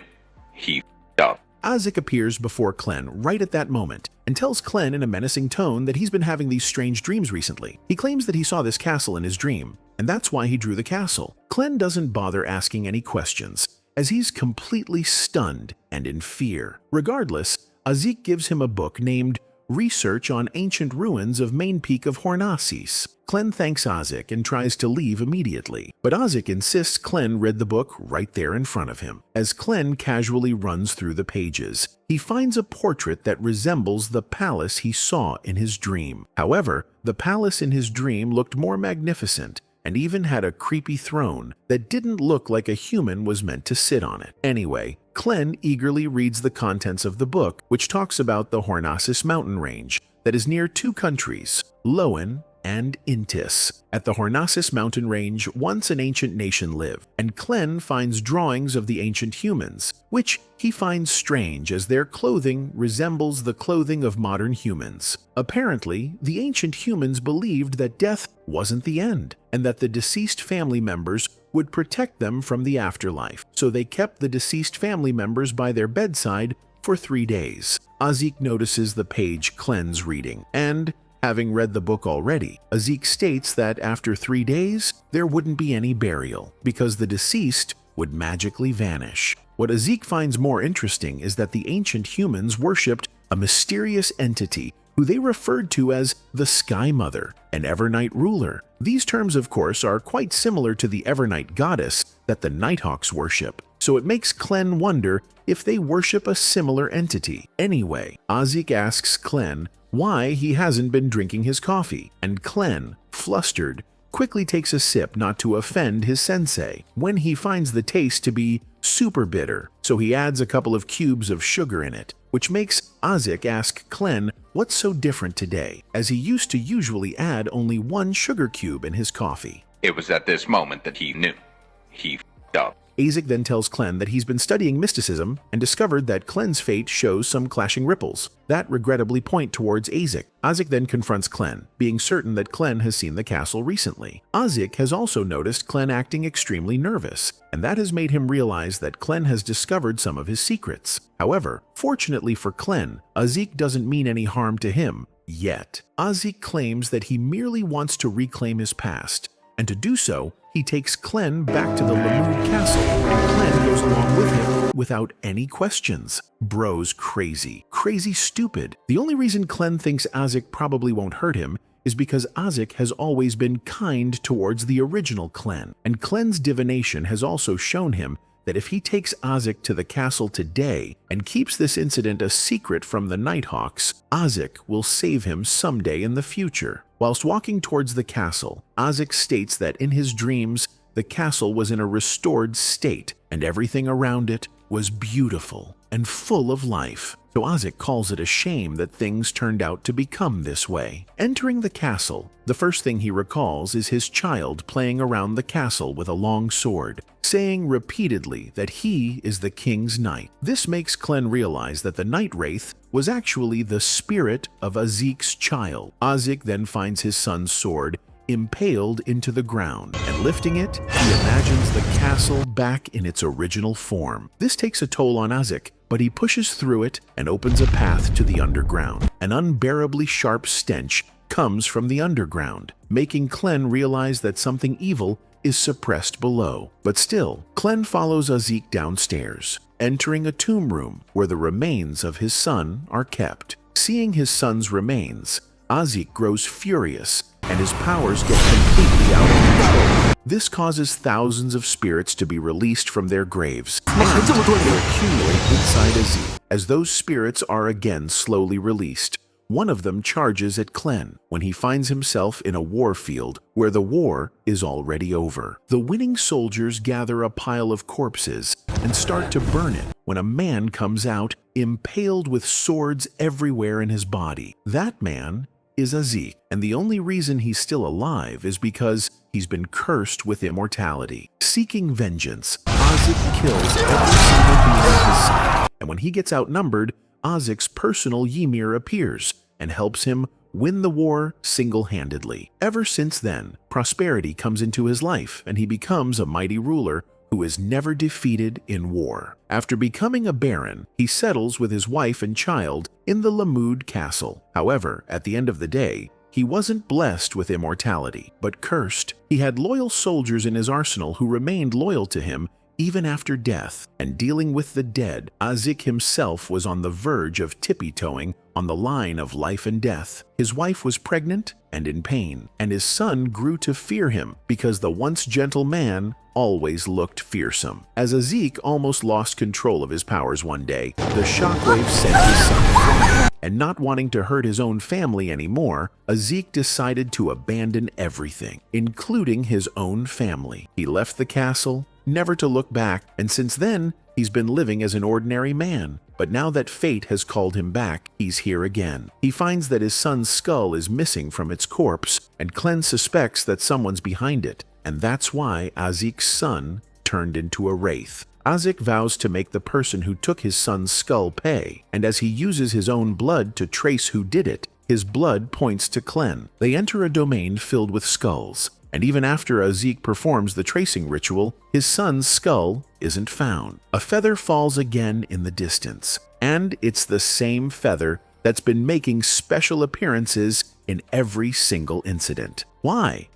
He f***ed up. Azik appears before Clen right at that moment and tells Clen in a menacing tone that he's been having these strange dreams recently. He claims that he saw this castle in his dream, and that's why he drew the castle. Clen doesn't bother asking any questions. as he's completely stunned and in fear. Regardless, Azik gives him a book named Research on Ancient Ruins of Main Peak of Hornasis. Klen thanks Azik and tries to leave immediately, but Azik insists Klen read the book right there in front of him. As Klen casually runs through the pages, he finds a portrait that resembles the palace he saw in his dream. However, the palace in his dream looked more magnificent and even had a creepy throne that didn't look like a human was meant to sit on it. Anyway, Klen eagerly reads the contents of the book, which talks about the Hornasis mountain range that is near two countries, Loen and Intis. At the Hornasis mountain range, once an ancient nation lived, and Klen finds drawings of the ancient humans, which he finds strange as their clothing resembles the clothing of modern humans. Apparently, the ancient humans believed that death wasn't the end, and that the deceased family members would protect them from the afterlife, so they kept the deceased family members by their bedside for 3 days. Azik notices the page Klen's reading, and having read the book already, Azik states that after 3 days, there wouldn't be any burial, because the deceased would magically vanish. What Azik finds more interesting is that the ancient humans worshipped a mysterious entity who they referred to as the Sky Mother, an Evernight ruler. These terms, of course, are quite similar to the Evernight goddess that the Nighthawks worship, so it makes Klen wonder if they worship a similar entity. Anyway, Azik asks Klen why he hasn't been drinking his coffee, and Klen, flustered, quickly takes a sip not to offend his sensei, when he finds the taste to be super bitter, so he adds a couple of cubes of sugar in it, which makes Azik ask Klen what's so different today, as he used to usually add only 1 sugar cube in his coffee. It was at this moment that he knew. He f***ed up. Azik then tells Klen that he's been studying mysticism and discovered that Klen's fate shows some clashing ripples that regrettably point towards Azik. Azik then confronts Klen, being certain that Klen has seen the castle recently. Azik has also noticed Klen acting extremely nervous, and that has made him realize that Klen has discovered some of his secrets. However, fortunately for Klen, Azik doesn't mean any harm to him yet. Azik claims that he merely wants to reclaim his past, and to do so, he takes Klen back to the Lamud castle, and Klen goes along with him without any questions. Bro's crazy. Crazy stupid. The only reason Klen thinks Azik probably won't hurt him is because Azik has always been kind towards the original Klen, and Klen's divination has also shown him that if he takes Azik to the castle today and keeps this incident a secret from the Nighthawks, Azik will save him someday in the future. Whilst walking towards the castle, Azik states that in his dreams, the castle was in a restored state and everything around it was beautiful and full of life. So Azik calls it a shame that things turned out to become this way. Entering the castle, the first thing he recalls is his child playing around the castle with a long sword, saying repeatedly that he is the king's knight. This makes Klen realize that the Night Wraith was actually the spirit of Azik's child. Azik then finds his son's sword impaled into the ground, and lifting it, he imagines the castle back in its original form. This takes a toll on Azik, but he pushes through it and opens a path to the underground. An unbearably sharp stench comes from the underground, making Klen realize that something evil is suppressed below. But still, Klen follows Azik downstairs, entering a tomb room where the remains of his son are kept. Seeing his son's remains, Azik grows furious and his powers get completely out of control. This causes thousands of spirits to be released from their graves and they accumulate inside Azik. As those spirits are again slowly released, one of them charges at Klen when he finds himself in a war field where the war is already over. The winning soldiers gather a pile of corpses and start to burn it when a man comes out impaled with swords everywhere in his body. That man is Azik, and the only reason he's still alive is because he's been cursed with immortality. Seeking vengeance, Azik kills every single being on his side, and when he gets outnumbered, Azik's personal Ymir appears and helps him win the war single-handedly. Ever since then, prosperity comes into his life, and he becomes a mighty ruler who is never defeated in war. After becoming a baron, he settles with his wife and child in the Lamud castle. However, at the end of the day, he wasn't blessed with immortality, but cursed. He had loyal soldiers in his arsenal who remained loyal to him even after death, and dealing with the dead, Azik himself was on the verge of tippy-toeing on the line of life and death. His wife was pregnant and in pain, and his son grew to fear him because the once gentle man always looked fearsome. As Azik almost lost control of his powers one day, the shockwave sent his son flying. And not wanting to hurt his own family anymore, Azik decided to abandon everything, including his own family. He left the castle, never to look back, and since then, he's been living as an ordinary man. But now that fate has called him back, he's here again. He finds that his son's skull is missing from its corpse, and Klen suspects that someone's behind it, and that's why Azik's son turned into a wraith. Azik vows to make the person who took his son's skull pay, and as he uses his own blood to trace who did it, his blood points to Klen. They enter a domain filled with skulls, and even after Azik performs the tracing ritual, his son's skull isn't found. A feather falls again in the distance, and it's the same feather that's been making special appearances in every single incident. Why?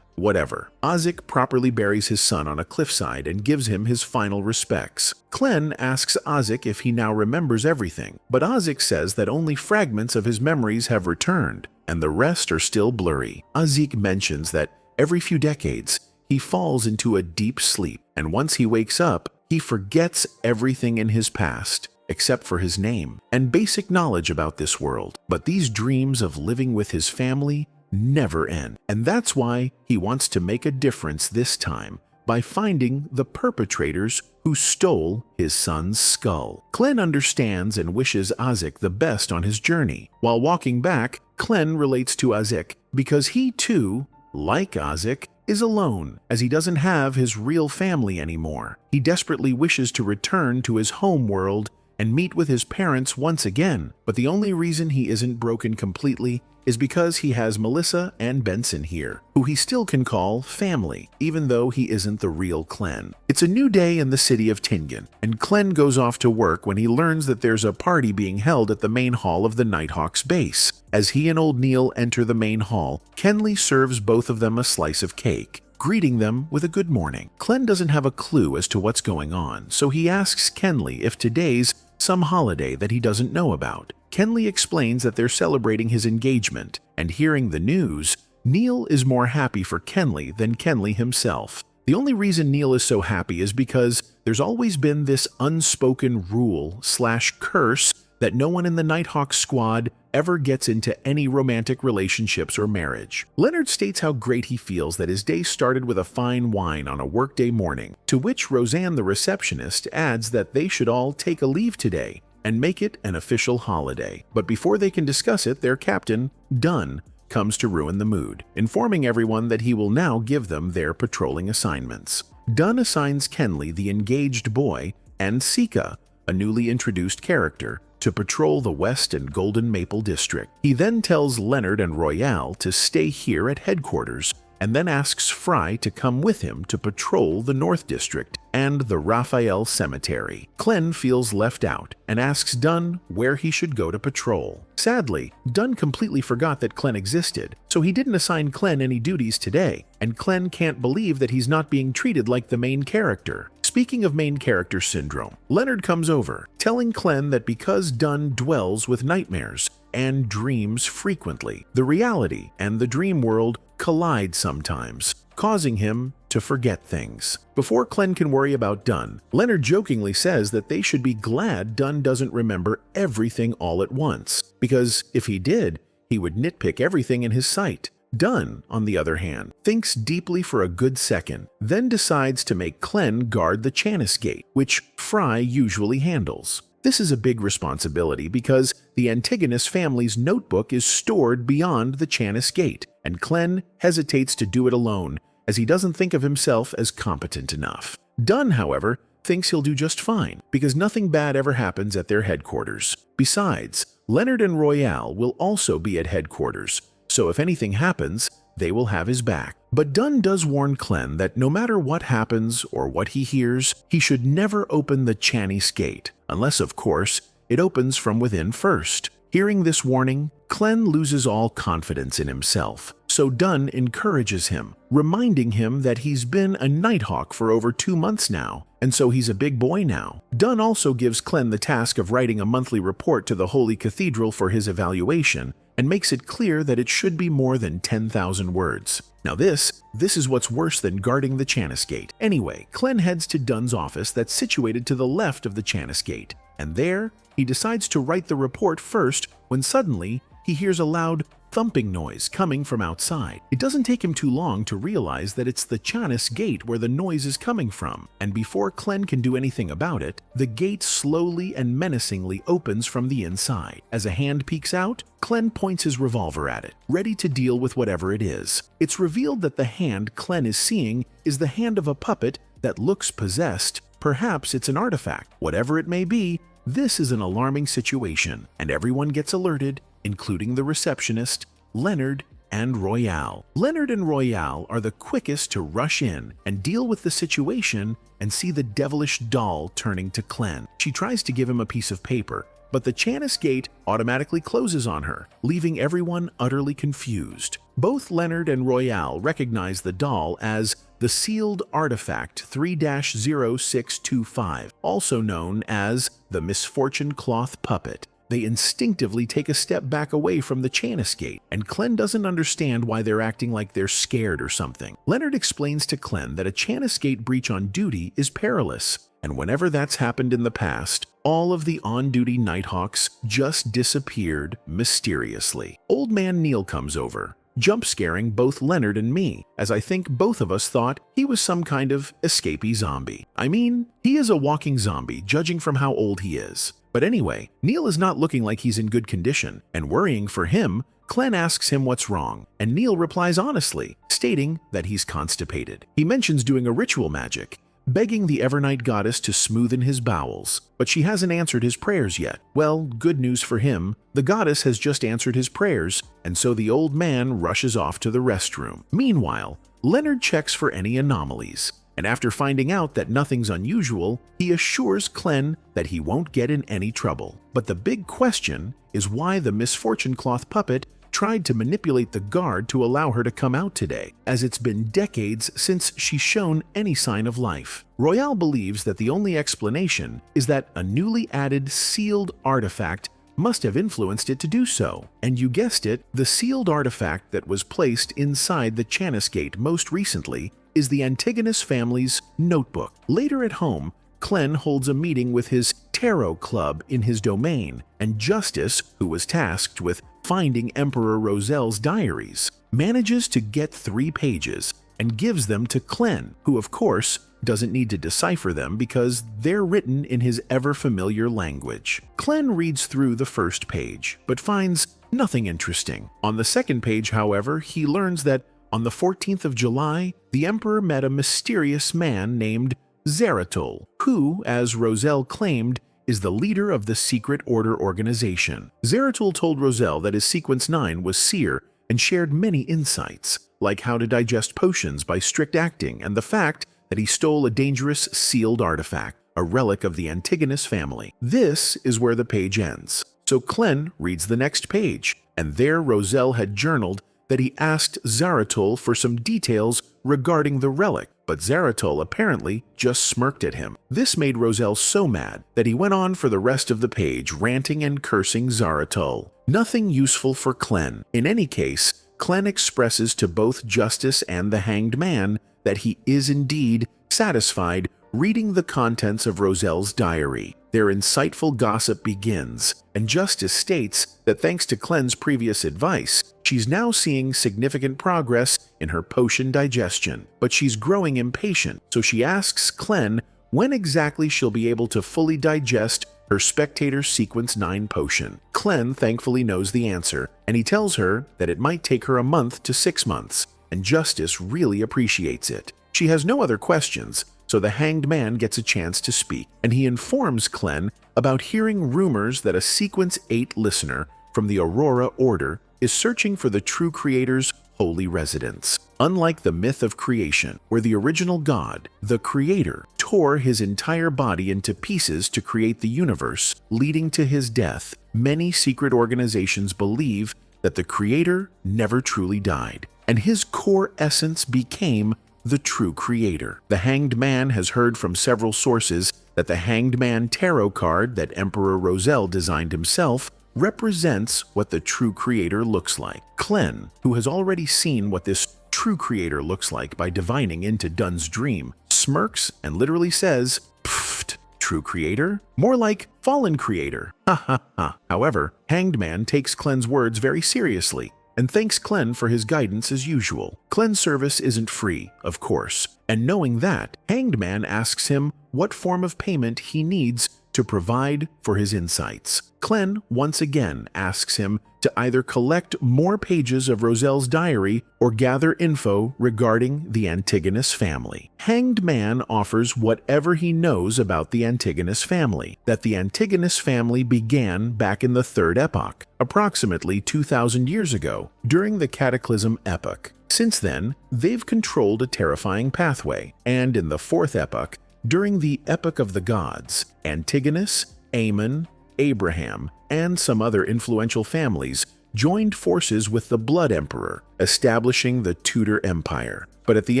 Whatever. Azik properly buries his son on a cliffside and gives him his final respects. Klen asks Azik if he now remembers everything, but Azik says that only fragments of his memories have returned, and the rest are still blurry. Azik mentions that every few decades, he falls into a deep sleep, and once he wakes up, he forgets everything in his past, except for his name and basic knowledge about this world. But these dreams of living with his family never end, and that's why he wants to make a difference this time by finding the perpetrators who stole his son's skull. Klen understands and wishes Azik the best on his journey. While walking back, Klen relates to Azik because he too, like Azik, is alone, as he doesn't have his real family anymore. He desperately wishes to return to his home world and meet with his parents once again, but the only reason he isn't broken completely is because he has Melissa and Benson here, who he still can call family, even though he isn't the real Klen. It's a new day in the city of Tingen, and Klen goes off to work when he learns that there's a party being held at the main hall of the Nighthawk's base. As he and old Neil enter the main hall, Kenley serves both of them a slice of cake, greeting them with a good morning. Klen doesn't have a clue as to what's going on, so he asks Kenley if today's some holiday that he doesn't know about. Kenley explains that they're celebrating his engagement, and hearing the news, Neil is more happy for Kenley than Kenley himself. The only reason Neil is so happy is because there's always been this unspoken rule/curse that no one in the Nighthawk squad ever gets into any romantic relationships or marriage. Leonard states how great he feels that his day started with a fine wine on a workday morning, to which Roseanne the receptionist adds that they should all take a leave today and make it an official holiday. But before they can discuss it, their captain, Dunn, comes to ruin the mood, informing everyone that he will now give them their patrolling assignments. Dunn assigns Kenley, the engaged boy, and Sika, a newly introduced character, to patrol the West and Golden Maple District. He then tells Leonard and Royale to stay here at headquarters, and then asks Fry to come with him to patrol the North District and the Raphael Cemetery. Klen feels left out and asks Dunn where he should go to patrol. Sadly, Dunn completely forgot that Klen existed, so he didn't assign Klen any duties today, and Klen can't believe that he's not being treated like the main character. Speaking of main character syndrome, Leonard comes over, telling Klen that because Dunn dwells with nightmares and dreams frequently, the reality and the dream world collide sometimes, causing him to forget things. Before Klen can worry about Dunn, Leonard jokingly says that they should be glad Dunn doesn't remember everything all at once, because if he did, he would nitpick everything in his sight. Dunn, on the other hand, thinks deeply for a good second, then decides to make Klen guard the Chanis Gate, which Fry usually handles. This is a big responsibility because the Antigonus family's notebook is stored beyond the Chanis Gate, and Klen hesitates to do it alone, as he doesn't think of himself as competent enough. Dunn, however, thinks he'll do just fine, because nothing bad ever happens at their headquarters. Besides, Leonard and Royale will also be at headquarters, so if anything happens, they will have his back. But Dunn does warn Klen that no matter what happens or what he hears, he should never open the Chanis Gate, unless, of course, it opens from within first. Hearing this warning, Clen loses all confidence in himself, so Dunn encourages him, reminding him that he's been a Nighthawk for over 2 months now, and so he's a big boy now. Dunn also gives Clen the task of writing a monthly report to the Holy Cathedral for his evaluation, and makes it clear that it should be more than 10,000 words. Now this is what's worse than guarding the Channis Gate. Anyway, Clen heads to Dunn's office that's situated to the left of the Channis Gate, and there, he decides to write the report first when suddenly he hears a loud thumping noise coming from outside. It doesn't take him too long to realize that it's the Channis Gate where the noise is coming from, and before Clen can do anything about it, the gate slowly and menacingly opens from the inside. As a hand peeks out, Clen points his revolver at it, ready to deal with whatever it is. It's revealed that the hand Clen is seeing is the hand of a puppet that looks possessed. Perhaps it's an artifact. Whatever it may be, this is an alarming situation, and everyone gets alerted, including the receptionist, Leonard, and Royale. Leonard and Royale are the quickest to rush in and deal with the situation and see the devilish doll turning to Clen. She tries to give him a piece of paper, but the Channis Gate automatically closes on her, leaving everyone utterly confused. Both Leonard and Royale recognize the doll as the sealed artifact 3-0625, also known as the Misfortune Cloth Puppet. They instinctively take a step back away from the Channis Gate, and Clen doesn't understand why they're acting like they're scared or something. Leonard explains to Clen that a Channis Gate breach on duty is perilous, and whenever that's happened in the past, all of the on-duty Nighthawks just disappeared mysteriously. Old Man Neil comes over, jump-scaring both Leonard and me, as I think both of us thought he was some kind of escapee zombie. I mean, he is a walking zombie, judging from how old he is. But anyway, Neil is not looking like he's in good condition, and worrying for him, Clen asks him what's wrong, and Neil replies honestly, stating that he's constipated. He mentions doing a ritual magic, begging the Evernight goddess to smoothen his bowels, but she hasn't answered his prayers yet. Well, good news for him, the goddess has just answered his prayers, and so the old man rushes off to the restroom. Meanwhile, Leonard checks for any anomalies, and after finding out that nothing's unusual, he assures Clen that he won't get in any trouble. But the big question is why the Misfortune Cloth Puppet tried to manipulate the guard to allow her to come out today, as it's been decades since she's shown any sign of life. Royale believes that the only explanation is that a newly added sealed artifact must have influenced it to do so. And you guessed it, the sealed artifact that was placed inside the Channis Gate most recently is the Antigonus family's notebook. Later at home, Clen holds a meeting with his tarot club in his domain, and Justice, who was tasked with finding Emperor Roselle's diaries, manages to get 3 pages and gives them to Clen, who of course doesn't need to decipher them because they're written in his ever-familiar language. Clen reads through the first page, but finds nothing interesting. On the second page, however, he learns that on the 14th of July, the Emperor met a mysterious man named Zeratul, who, as Roselle claimed, is the leader of the Secret Order organization. Zeratul told Roselle that his Sequence 9 was seer and shared many insights, like how to digest potions by strict acting and the fact that he stole a dangerous sealed artifact, a relic of the Antigonus family. This is where the page ends. So Clen reads the next page, and there Roselle had journaled that he asked Zeratul for some details regarding the relic, but Zeratul apparently just smirked at him. This made Roselle so mad that he went on for the rest of the page ranting and cursing Zeratul. Nothing useful for Clen. In any case, Clen expresses to both Justice and the Hanged Man that he is indeed satisfied reading the contents of Roselle's diary. Their insightful gossip begins, and Justice states that thanks to Clen's previous advice, she's now seeing significant progress in her potion digestion, but she's growing impatient, so she asks Clen when exactly she'll be able to fully digest her Spectator Sequence 9 potion. Clen thankfully knows the answer, and he tells her that it might take her a month to 6 months, and Justice really appreciates it. She has no other questions, so the Hanged Man gets a chance to speak, and he informs Clen about hearing rumors that a Sequence 8 listener from the Aurora Order is searching for the true creator's holy residence. Unlike the myth of creation, where the original god, the creator, tore his entire body into pieces to create the universe, leading to his death. Many secret organizations believe that the creator never truly died, and his core essence became the true creator. The Hanged Man has heard from several sources that the Hanged Man tarot card that Emperor Roselle designed himself represents what the true creator looks like. Clen, who has already seen what this true creator looks like by divining into Dun's dream, smirks and literally says, "Pfft, true creator? More like fallen creator. Ha ha ha." However, Hanged Man takes Clen's words very seriously and thanks Clen for his guidance as usual. Clen's service isn't free, of course, and knowing that, Hanged Man asks him what form of payment he needs to provide for his insights. Clen once again asks him to either collect more pages of Roselle's diary or gather info regarding the Antigonus family. Hanged Man offers whatever he knows about the Antigonus family, that the Antigonus family began back in the Third Epoch, approximately 2,000 years ago, during the Cataclysm Epoch. Since then, they've controlled a terrifying pathway, and in the Fourth Epoch, during the Epoch of the Gods, Antigonus, Aemon, Abraham, and some other influential families joined forces with the Blood Emperor, establishing the Tudor Empire. But at the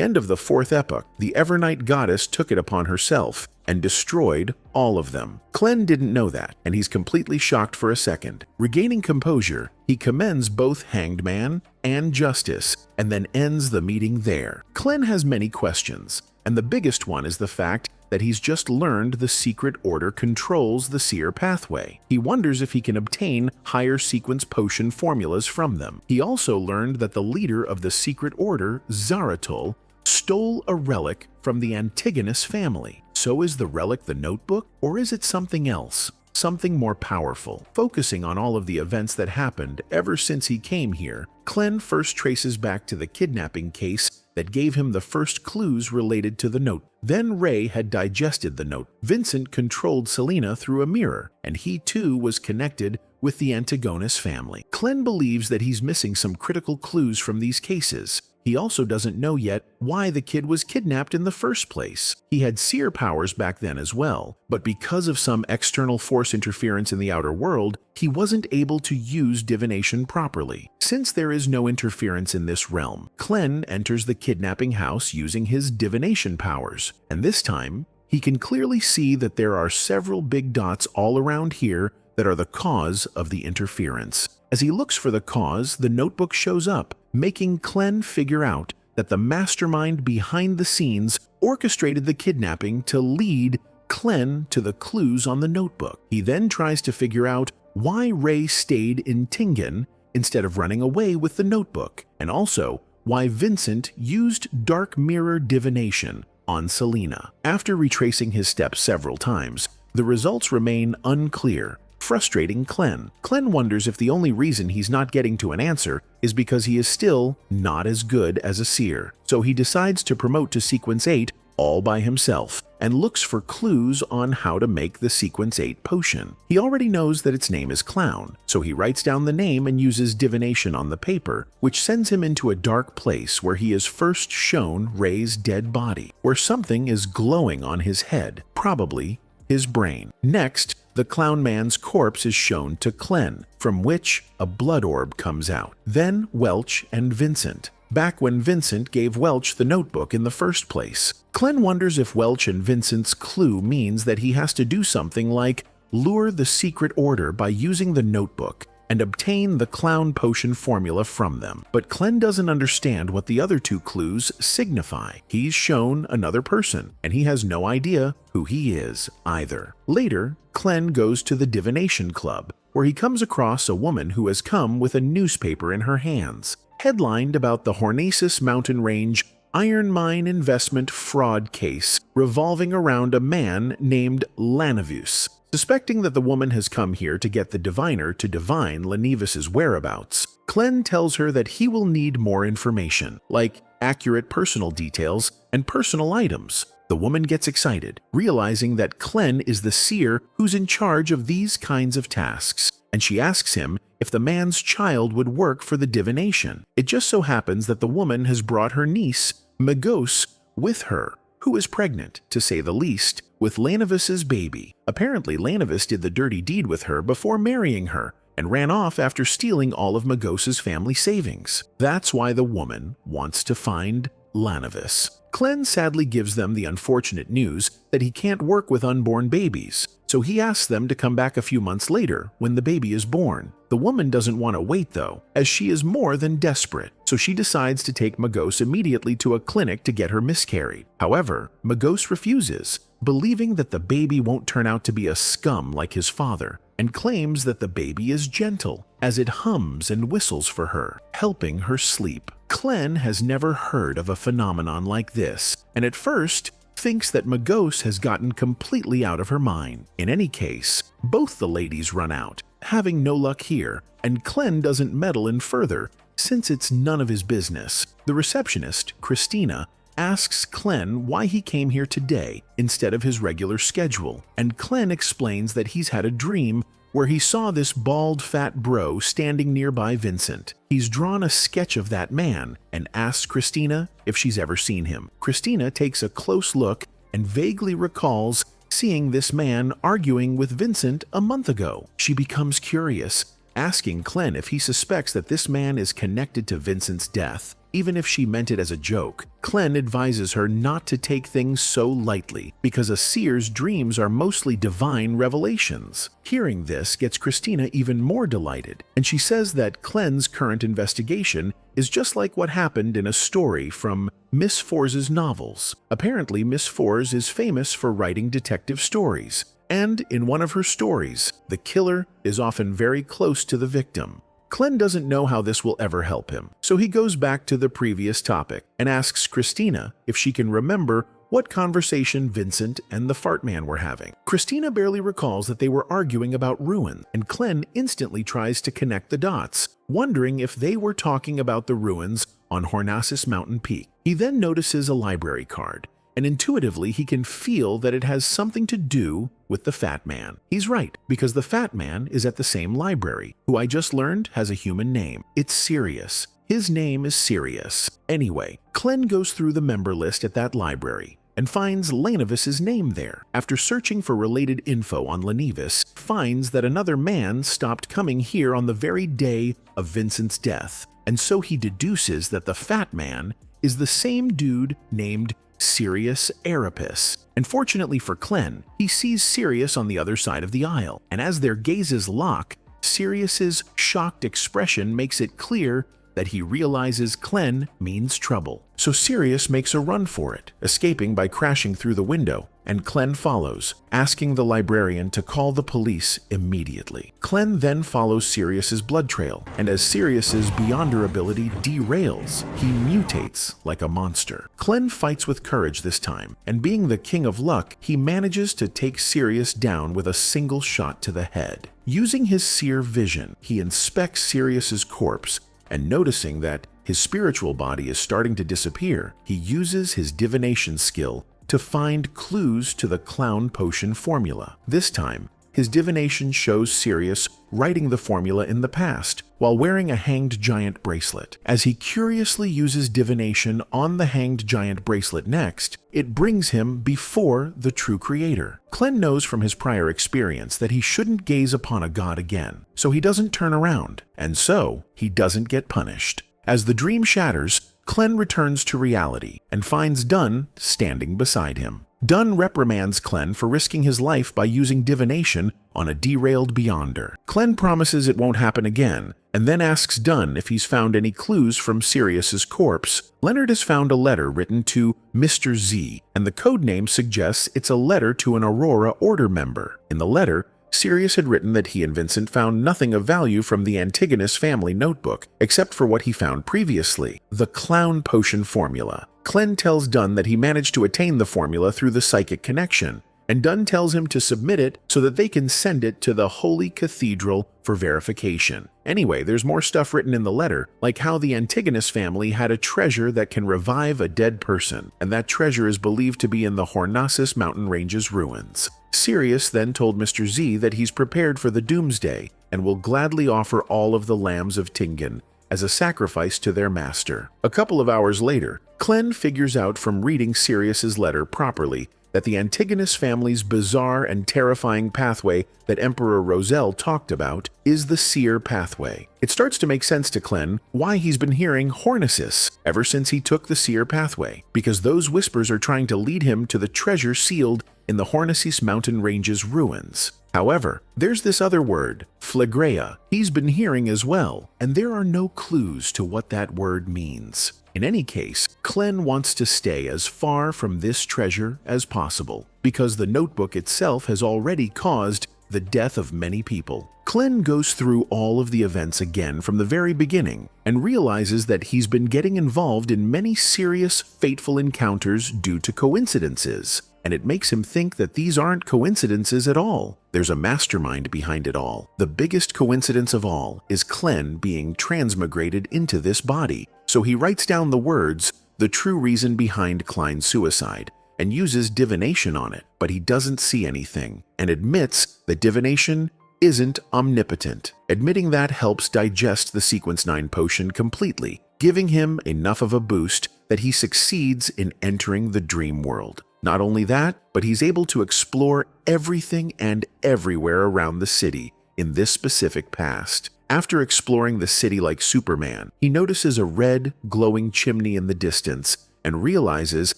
end of the Fourth Epoch, the Evernight goddess took it upon herself and destroyed all of them. Clen didn't know that, and he's completely shocked for a second. Regaining composure, he commends both Hanged Man and Justice, and then ends the meeting there. Clen has many questions, and the biggest one is the fact that he's just learned the secret order controls the seer pathway. He wonders if he can obtain higher sequence potion formulas from them. He also learned that the leader of the secret order, Zaratul, stole a relic from the Antigonus family. So is the relic the notebook, or is it something else? Something more powerful. Focusing on all of the events that happened ever since he came here, Clen first traces back to the kidnapping case that gave him the first clues related to the note. Then Ray had digested the note. Vincent controlled Selena through a mirror, and he too was connected with the Antigonus family. Clen believes that he's missing some critical clues from these cases. He also doesn't know yet why the kid was kidnapped in the first place. He had seer powers back then as well, but because of some external force interference in the outer world, he wasn't able to use divination properly. Since there is no interference in this realm, Clen enters the kidnapping house using his divination powers, and this time, he can clearly see that there are several big dots all around here that are the cause of the interference. As he looks for the cause, the notebook shows up, making Clen figure out that the mastermind behind the scenes orchestrated the kidnapping to lead Clen to the clues on the notebook. He then tries to figure out why Ray stayed in Tingen instead of running away with the notebook, and also why Vincent used dark mirror divination on Selena. After retracing his steps several times, the results remain unclear, frustrating Clen. Clen wonders if the only reason he's not getting to an answer is because he is still not as good as a seer. So he decides to promote to Sequence 8 all by himself and looks for clues on how to make the Sequence 8 potion. He already knows that its name is Clown, so he writes down the name and uses divination on the paper, which sends him into a dark place where he is first shown Ray's dead body, where something is glowing on his head, probably his brain. Next, the Clown Man's corpse is shown to Clen, from which a blood orb comes out. Then Welch and Vincent, back when Vincent gave Welch the notebook in the first place. Clen wonders if Welch and Vincent's clue means that he has to do something like lure the secret order by using the notebook and obtain the clown potion formula from them. But Clen doesn't understand what the other two clues signify. He's shown another person, and he has no idea who he is either. Later, Clen goes to the Divination Club, where he comes across a woman who has come with a newspaper in her hands, headlined about the Hornacis Mountain Range iron mine investment fraud case revolving around a man named Lanavus. Suspecting that the woman has come here to get the diviner to divine Lanivus's whereabouts, Clen tells her that he will need more information, like accurate personal details and personal items. The woman gets excited, realizing that Clen is the seer who's in charge of these kinds of tasks, and she asks him if the man's child would work for the divination. It just so happens that the woman has brought her niece, Megos, with her, who is pregnant, to say the least, with Lanavis's baby. Apparently, Lanavis did the dirty deed with her before marrying her and ran off after stealing all of Magos's family savings. That's why the woman wants to find Lanavis. Clen sadly gives them the unfortunate news that he can't work with unborn babies, so he asks them to come back a few months later when the baby is born. The woman doesn't want to wait though, as she is more than desperate, so she decides to take Magos immediately to a clinic to get her miscarried. However, Magos refuses, believing that the baby won't turn out to be a scum like his father, and claims that the baby is gentle, as it hums and whistles for her, helping her sleep. Clen has never heard of a phenomenon like this, and at first thinks that Magos has gotten completely out of her mind. In any case, both the ladies run out, having no luck here, and Clen doesn't meddle in further, since it's none of his business. The receptionist, Christina, asks Clen why he came here today instead of his regular schedule, and Clen explains that he's had a dream where he saw this bald fat bro standing nearby Vincent. He's drawn a sketch of that man and asks Christina if she's ever seen him. Christina takes a close look and vaguely recalls seeing this man arguing with Vincent a month ago. She becomes curious, asking Clen if he suspects that this man is connected to Vincent's death. Even if she meant it as a joke, Clen advises her not to take things so lightly, because a seer's dreams are mostly divine revelations. Hearing this gets Christina even more delighted, and she says that Clen's current investigation is just like what happened in a story from Miss Fors's novels. Apparently, Miss Fors is famous for writing detective stories, and in one of her stories, the killer is often very close to the victim. Clen doesn't know how this will ever help him, so he goes back to the previous topic and asks Christina if she can remember what conversation Vincent and the fart man were having. Christina barely recalls that they were arguing about ruins, and Clen instantly tries to connect the dots, wondering if they were talking about the ruins on Hornassus Mountain Peak. He then notices a library card, and intuitively he can feel that it has something to do with the Fat Man. He's right, because the Fat Man is at the same library, who I just learned has a human name. It's Sirius. His name is Sirius. Anyway, Clen goes through the member list at that library and finds Lanavis's name there. After searching for related info on Lanavis, finds that another man stopped coming here on the very day of Vincent's death, and so he deduces that the Fat Man is the same dude named Sirius Arapis. And fortunately for Clen, he sees Sirius on the other side of the aisle, and as their gazes lock, Sirius's shocked expression makes it clear that he realizes Clen means trouble. So Sirius makes a run for it, escaping by crashing through the window, and Clen follows, asking the librarian to call the police immediately. Clen then follows Sirius's blood trail, and as Sirius's beyonder ability derails, he mutates like a monster. Clen fights with courage this time, and being the king of luck, he manages to take Sirius down with a single shot to the head. Using his seer vision, he inspects Sirius's corpse, and noticing that his spiritual body is starting to disappear, he uses his divination skill to find clues to the clown potion formula. This time, his divination shows Sirius writing the formula in the past while wearing a hanged giant bracelet. As he curiously uses divination on the hanged giant bracelet next, it brings him before the true creator. Clen knows from his prior experience that he shouldn't gaze upon a god again, so he doesn't turn around, and so he doesn't get punished. As the dream shatters, Clen returns to reality and finds Dunn standing beside him. Dunn reprimands Clen for risking his life by using divination on a derailed Beyonder. Clen promises it won't happen again, and then asks Dunn if he's found any clues from Sirius's corpse. Leonard has found a letter written to Mr. Z, and the codename suggests it's a letter to an Aurora Order member. In the letter, Sirius had written that he and Vincent found nothing of value from the Antigonus family notebook, except for what he found previously, the clown potion formula. Clen tells Dunn that he managed to attain the formula through the psychic connection, and Dunn tells him to submit it so that they can send it to the Holy Cathedral for verification. Anyway, there's more stuff written in the letter, like how the Antigonus family had a treasure that can revive a dead person, and that treasure is believed to be in the Hornassus mountain ranges ruins. Sirius then told Mr. Z that he's prepared for the doomsday and will gladly offer all of the lambs of Tingan as a sacrifice to their master. A couple of hours later, Clem figures out from reading Sirius's letter properly that the Antigonus family's bizarre and terrifying pathway that Emperor Roselle talked about is the seer pathway. It starts to make sense to Clem why he's been hearing Hornesis ever since he took the seer pathway, because those whispers are trying to lead him to the treasure sealed in the Hornesis mountain range's ruins. However, there's this other word, Phlegrea, he's been hearing as well, and there are no clues to what that word means. In any case, Clem wants to stay as far from this treasure as possible, because the notebook itself has already caused the death of many people. Clem goes through all of the events again from the very beginning and realizes that he's been getting involved in many serious, fateful encounters due to coincidences. And it makes him think that these aren't coincidences at all. There's a mastermind behind it all. The biggest coincidence of all is Clem being transmigrated into this body. So he writes down the words, the true reason behind Klein's suicide, and uses divination on it, but he doesn't see anything, and admits that divination isn't omnipotent. Admitting that helps digest the Sequence 9 potion completely, giving him enough of a boost that he succeeds in entering the dream world. Not only that, but he's able to explore everything and everywhere around the city in this specific past. After exploring the city like Superman, he notices a red, glowing chimney in the distance and realizes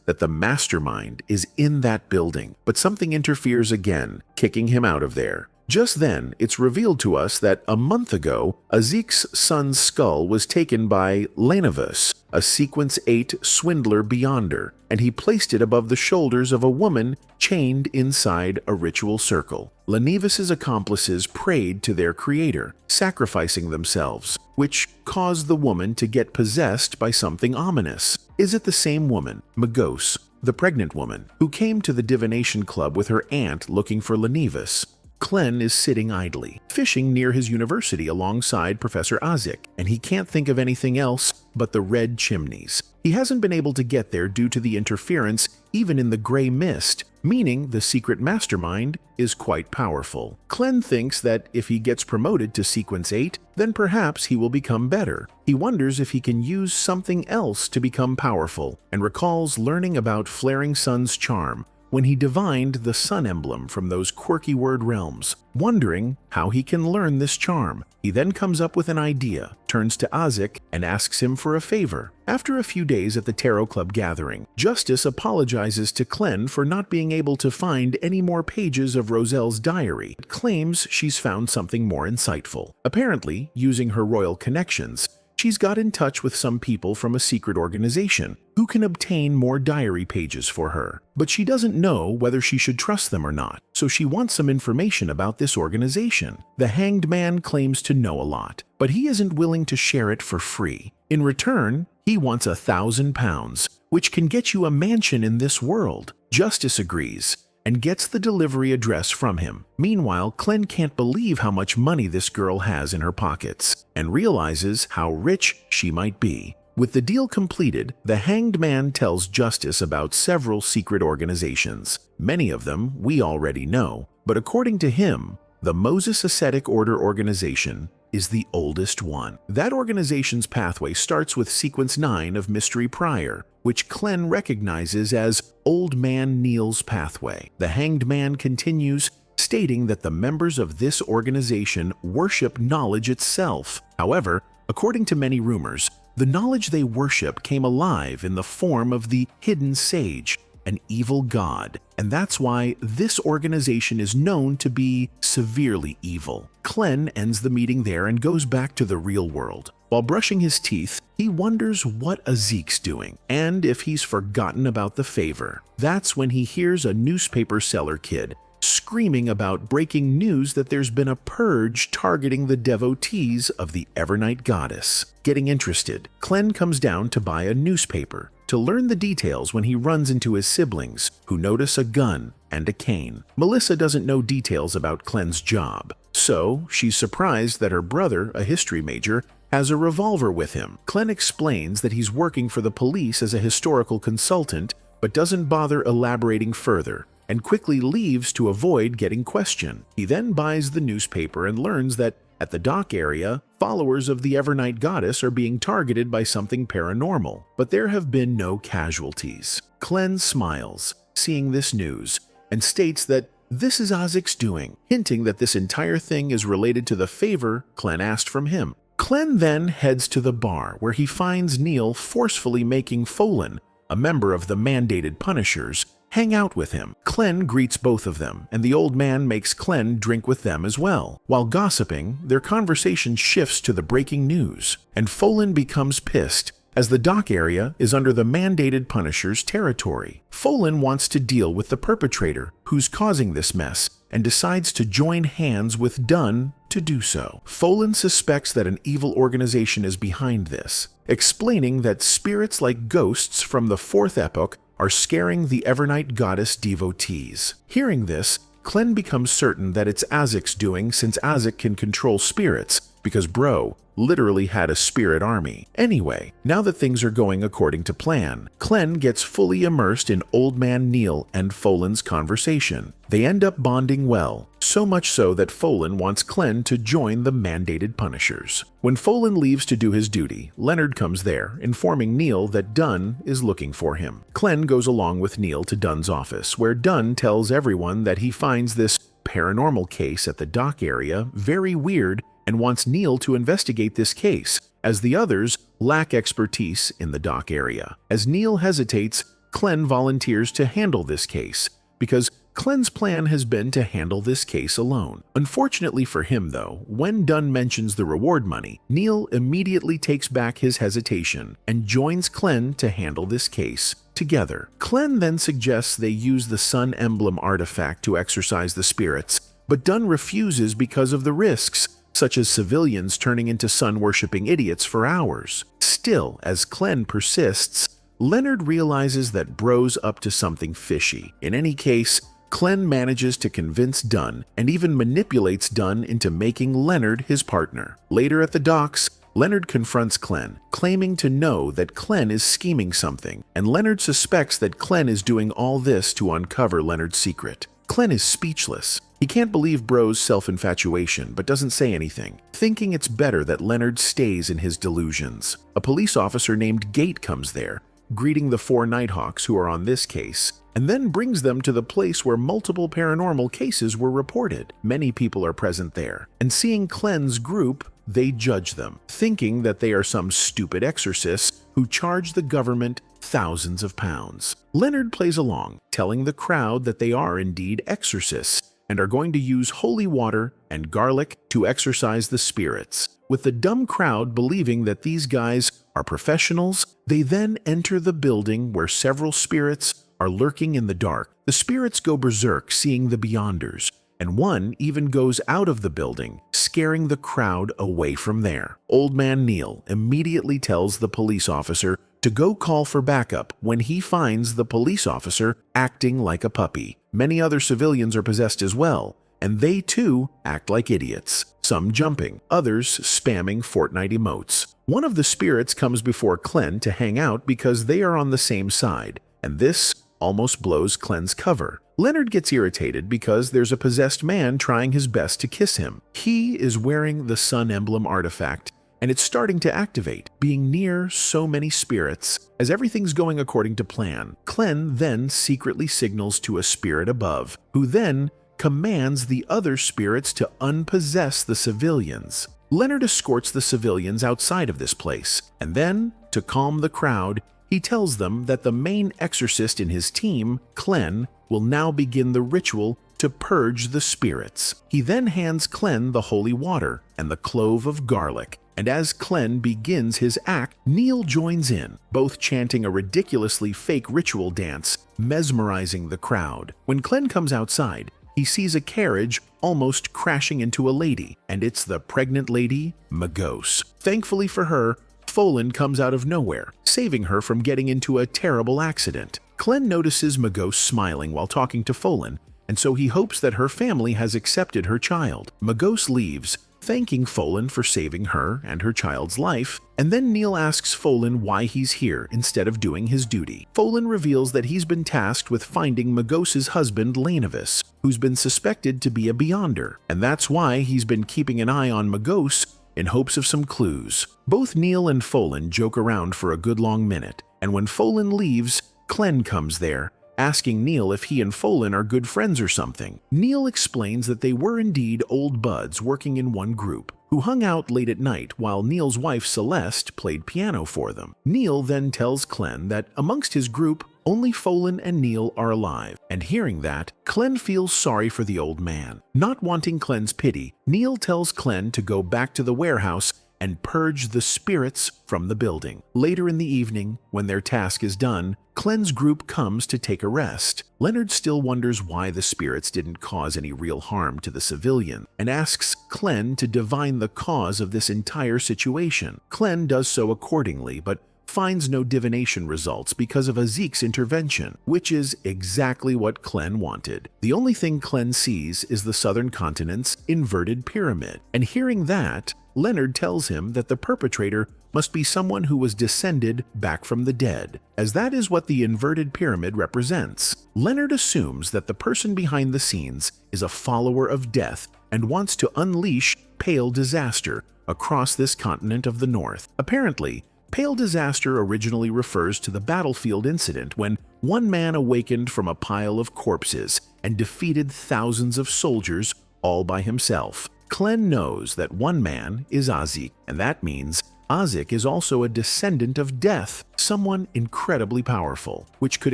that the mastermind is in that building, but something interferes again, kicking him out of there. Just then, it's revealed to us that a month ago, Azek's son's skull was taken by Lanavus, a Sequence 8 swindler beyonder, and he placed it above the shoulders of a woman chained inside a ritual circle. Lanavus's accomplices prayed to their creator, sacrificing themselves, which caused the woman to get possessed by something ominous. Is it the same woman, Magos, the pregnant woman, who came to the divination club with her aunt looking for Lanavus? Clem is sitting idly, fishing near his university alongside Professor Azek, and he can't think of anything else but the red chimneys. He hasn't been able to get there due to the interference even in the gray mist, meaning the secret mastermind is quite powerful. Clem thinks that if he gets promoted to Sequence 8, then perhaps he will become better. He wonders if he can use something else to become powerful, and recalls learning about Flaring Sun's charm when he divined the sun emblem from those quirky word realms. Wondering how he can learn this charm, he then comes up with an idea, turns to Azek, and asks him for a favor. After a few days at the Tarot Club gathering, Justice apologizes to Clem for not being able to find any more pages of Roselle's diary, but claims she's found something more insightful. Apparently, using her royal connections, she's got in touch with some people from a secret organization who can obtain more diary pages for her, but she doesn't know whether she should trust them or not, so she wants some information about this organization. The Hanged Man claims to know a lot, but he isn't willing to share it for free. In return, he wants £1,000, which can get you a mansion in this world. Justice agrees and gets the delivery address from him. Meanwhile, Clem can't believe how much money this girl has in her pockets, and realizes how rich she might be. With the deal completed, the Hanged Man tells Justice about several secret organizations. Many of them we already know, but according to him, the Moses Ascetic Order organization is the oldest one. That organization's pathway starts with Sequence 9 of Mystery Prior, which Clem recognizes as Old Man Neil's pathway. The Hanged Man continues, stating that the members of this organization worship knowledge itself. However, according to many rumors, the knowledge they worship came alive in the form of the Hidden Sage, an evil god, and that's why this organization is known to be severely evil. Clem ends the meeting there and goes back to the real world. While brushing his teeth, he wonders what Azek's doing, and if he's forgotten about the favor. That's when he hears a newspaper seller kid screaming about breaking news that there's been a purge targeting the devotees of the Evernight goddess. Getting interested, Clem comes down to buy a newspaper to learn the details when he runs into his siblings, who notice a gun and a cane. Melissa doesn't know details about Clem's job, so she's surprised that her brother, a history major, has a revolver with him. Clem explains that he's working for the police as a historical consultant, but doesn't bother elaborating further, and quickly leaves to avoid getting questioned. He then buys the newspaper and learns that At the dock area, followers of the Evernight goddess are being targeted by something paranormal, but there have been no casualties. Clem smiles, seeing this news, and states that this is Isaac's doing, hinting that this entire thing is related to the favor Clem asked from him. Clem then heads to the bar where he finds Neil forcefully making Folan, a member of the mandated Punishers, hang out with him. Clem greets both of them, and the old man makes Clem drink with them as well. While gossiping, their conversation shifts to the breaking news, and Folan becomes pissed as the dock area is under the mandated Punisher's territory. Folan wants to deal with the perpetrator who's causing this mess and decides to join hands with Dunn to do so. Folan suspects that an evil organization is behind this, explaining that spirits like ghosts from the Fourth Epoch are scaring the Evernight goddess devotees. Hearing this, Clem becomes certain that it's Isaac's doing since Isaac can control spirits, because Bro literally had a spirit army. Anyway, now that things are going according to plan, Clem gets fully immersed in Old Man Neil and Folan's conversation. They end up bonding well, so much so that Folan wants Clem to join the mandated Punishers. When Folan leaves to do his duty, Leonard comes there, informing Neil that Dunn is looking for him. Clem goes along with Neil to Dunn's office, where Dunn tells everyone that he finds this paranormal case at the dock area very weird and wants Neil to investigate this case, as the others lack expertise in the dock area. As Neil hesitates, Clem volunteers to handle this case, because Clem's plan has been to handle this case alone. Unfortunately for him, though, when Dunn mentions the reward money, Neil immediately takes back his hesitation and joins Clem to handle this case together. Clem then suggests they use the Sun Emblem artifact to exorcise the spirits, but Dunn refuses because of the risks, such as civilians turning into sun-worshipping idiots for hours. Still, as Clem persists, Leonard realizes that Bro's up to something fishy. In any case, Clem manages to convince Dunn and even manipulates Dunn into making Leonard his partner. Later at the docks, Leonard confronts Clem, claiming to know that Clem is scheming something, and Leonard suspects that Clem is doing all this to uncover Leonard's secret. Clem is speechless. He can't believe Bro's self-infatuation, but doesn't say anything, thinking it's better that Leonard stays in his delusions. A police officer named Gate comes there, greeting the 4 Nighthawks who are on this case, and then brings them to the place where multiple paranormal cases were reported. Many people are present there, and seeing Clem's group, they judge them, thinking that they are some stupid exorcists who charge the government thousands of pounds. Leonard plays along, telling the crowd that they are indeed exorcists, and are going to use holy water and garlic to exorcise the spirits. With the dumb crowd believing that these guys are professionals, they then enter the building where several spirits are lurking in the dark. The spirits go berserk seeing the Beyonders, and one even goes out of the building, scaring the crowd away from there. Old Man Neil immediately tells the police officer to go call for backup when he finds the police officer acting like a puppy. Many other civilians are possessed as well, and they too act like idiots, some jumping, others spamming Fortnite emotes. One of the spirits comes before Clem to hang out because they are on the same side, and this almost blows Clem's cover. Leonard gets irritated because there's a possessed man trying his best to kiss him. He is wearing the Sun Emblem artifact, and it's starting to activate, being near so many spirits. As everything's going according to plan, Clem then secretly signals to a spirit above, who then commands the other spirits to unpossess the civilians. Leonard escorts the civilians outside of this place, and then, to calm the crowd, he tells them that the main exorcist in his team, Clem, will now begin the ritual to purge the spirits. He then hands Clem the holy water and the clove of garlic, and as Clem begins his act, Neil joins in, both chanting a ridiculously fake ritual dance, mesmerizing the crowd. When Clem comes outside, he sees a carriage almost crashing into a lady, and it's the pregnant lady, Magos. Thankfully for her, Folan comes out of nowhere, saving her from getting into a terrible accident. Clem notices Magos smiling while talking to Folan, and so he hopes that her family has accepted her child. Magos leaves, thanking Folan for saving her and her child's life, and then Neil asks Folan why he's here instead of doing his duty. Folan reveals that he's been tasked with finding Magos's husband Lanavis, who's been suspected to be a Beyonder, and that's why he's been keeping an eye on Magos in hopes of some clues. Both Neil and Folan joke around for a good long minute, and when Folan leaves, Clem comes there, asking Neil if he and Folan are good friends or something. Neil explains that they were indeed old buds working in one group, who hung out late at night while Neil's wife Celeste played piano for them. Neil then tells Clem that amongst his group, only Folan and Neil are alive, and hearing that, Clem feels sorry for the old man. Not wanting Clem's pity, Neil tells Clem to go back to the warehouse and purge the spirits from the building. Later in the evening, when their task is done, Clem's group comes to take a rest. Leonard still wonders why the spirits didn't cause any real harm to the civilian, and asks Clem to divine the cause of this entire situation. Clem does so accordingly, but finds no divination results because of Azik's intervention, which is exactly what Clem wanted. The only thing Clem sees is the southern continent's inverted pyramid, and hearing that, Leonard tells him that the perpetrator must be someone who was descended back from the dead, as that is what the inverted pyramid represents. Leonard assumes that the person behind the scenes is a follower of death and wants to unleash Pale Disaster across this continent of the north. Apparently, Pale Disaster originally refers to the battlefield incident when one man awakened from a pile of corpses and defeated thousands of soldiers all by himself. Clem knows that one man is Azik, and that means Azik is also a descendant of death, someone incredibly powerful, which could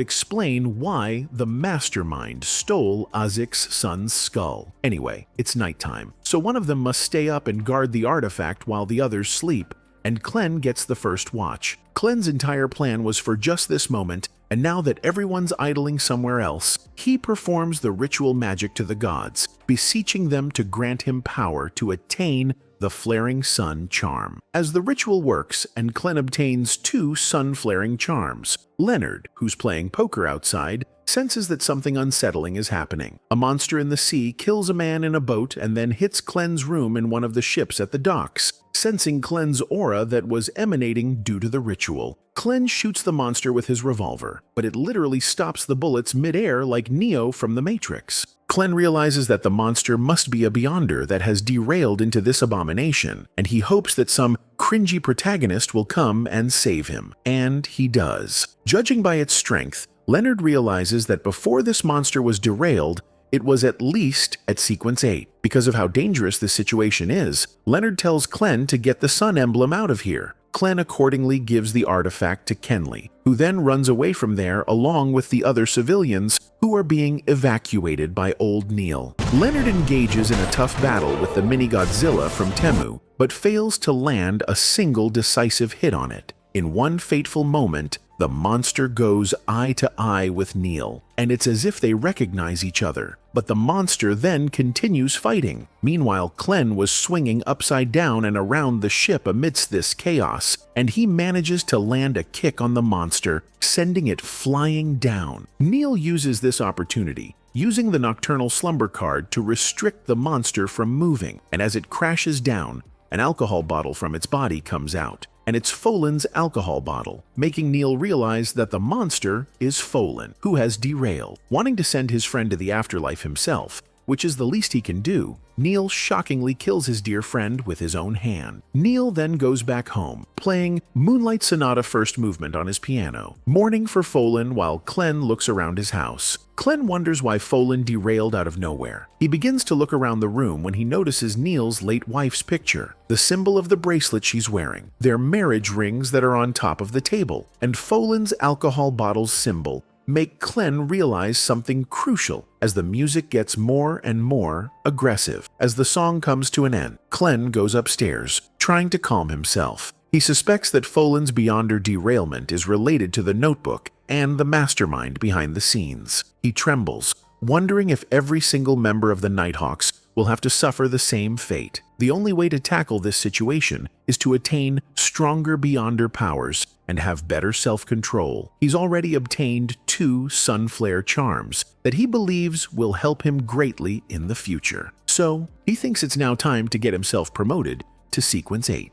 explain why the mastermind stole Azik's son's skull. Anyway, it's nighttime, so one of them must stay up and guard the artifact while the others sleep, and Clem gets the first watch. Clem's entire plan was for just this moment, and now that everyone's idling somewhere else, he performs the ritual magic to the gods, beseeching them to grant him power to attain the Flaring Sun charm. As the ritual works and Clem obtains 2 sun-flaring charms, Leonard, who's playing poker outside, senses that something unsettling is happening. A monster in the sea kills a man in a boat and then hits Clem's room in one of the ships at the docks, sensing Clem's aura that was emanating due to the ritual. Clem shoots the monster with his revolver, but it literally stops the bullets mid-air like Neo from the Matrix. Clem realizes that the monster must be a Beyonder that has derailed into this abomination, and he hopes that some cringy protagonist will come and save him. And he does. Judging by its strength, Leonard realizes that before this monster was derailed, it was at least at sequence 8. Because of how dangerous this situation is, Leonard tells Clem to get the sun emblem out of here. Clem accordingly gives the artifact to Kenley, who then runs away from there along with the other civilians who are being evacuated by old Neil. Leonard engages in a tough battle with the mini-Godzilla from Temu, but fails to land a single decisive hit on it. In one fateful moment, the monster goes eye to eye with Neil, and it's as if they recognize each other. But the monster then continues fighting. Meanwhile, Clem was swinging upside down and around the ship amidst this chaos, and he manages to land a kick on the monster, sending it flying down. Neil uses this opportunity, using the Nocturnal Slumber card to restrict the monster from moving, and as it crashes down, an alcohol bottle from its body comes out, and it's Folan's alcohol bottle, making Neil realize that the monster is Folan, who has derailed. Wanting to send his friend to the afterlife himself, which is the least he can do, Neil shockingly kills his dear friend with his own hand. Neil then goes back home, playing Moonlight Sonata first movement on his piano, mourning for Folan while Clem looks around his house. Clem wonders why Folan derailed out of nowhere. He begins to look around the room when he notices Neil's late wife's picture, the symbol of the bracelet she's wearing, their marriage rings that are on top of the table, and Folan's alcohol bottle's symbol make Clem realize something crucial as the music gets more and more aggressive. As the song comes to an end, Clem goes upstairs, trying to calm himself. He suspects that Folan's Beyonder derailment is related to the notebook and the mastermind behind the scenes. He trembles, wondering if every single member of the Nighthawks will have to suffer the same fate. The only way to tackle this situation is to attain stronger Beyonder powers and have better self-control. He's already obtained 2 Sunflare charms that he believes will help him greatly in the future. So, he thinks it's now time to get himself promoted to Sequence 8.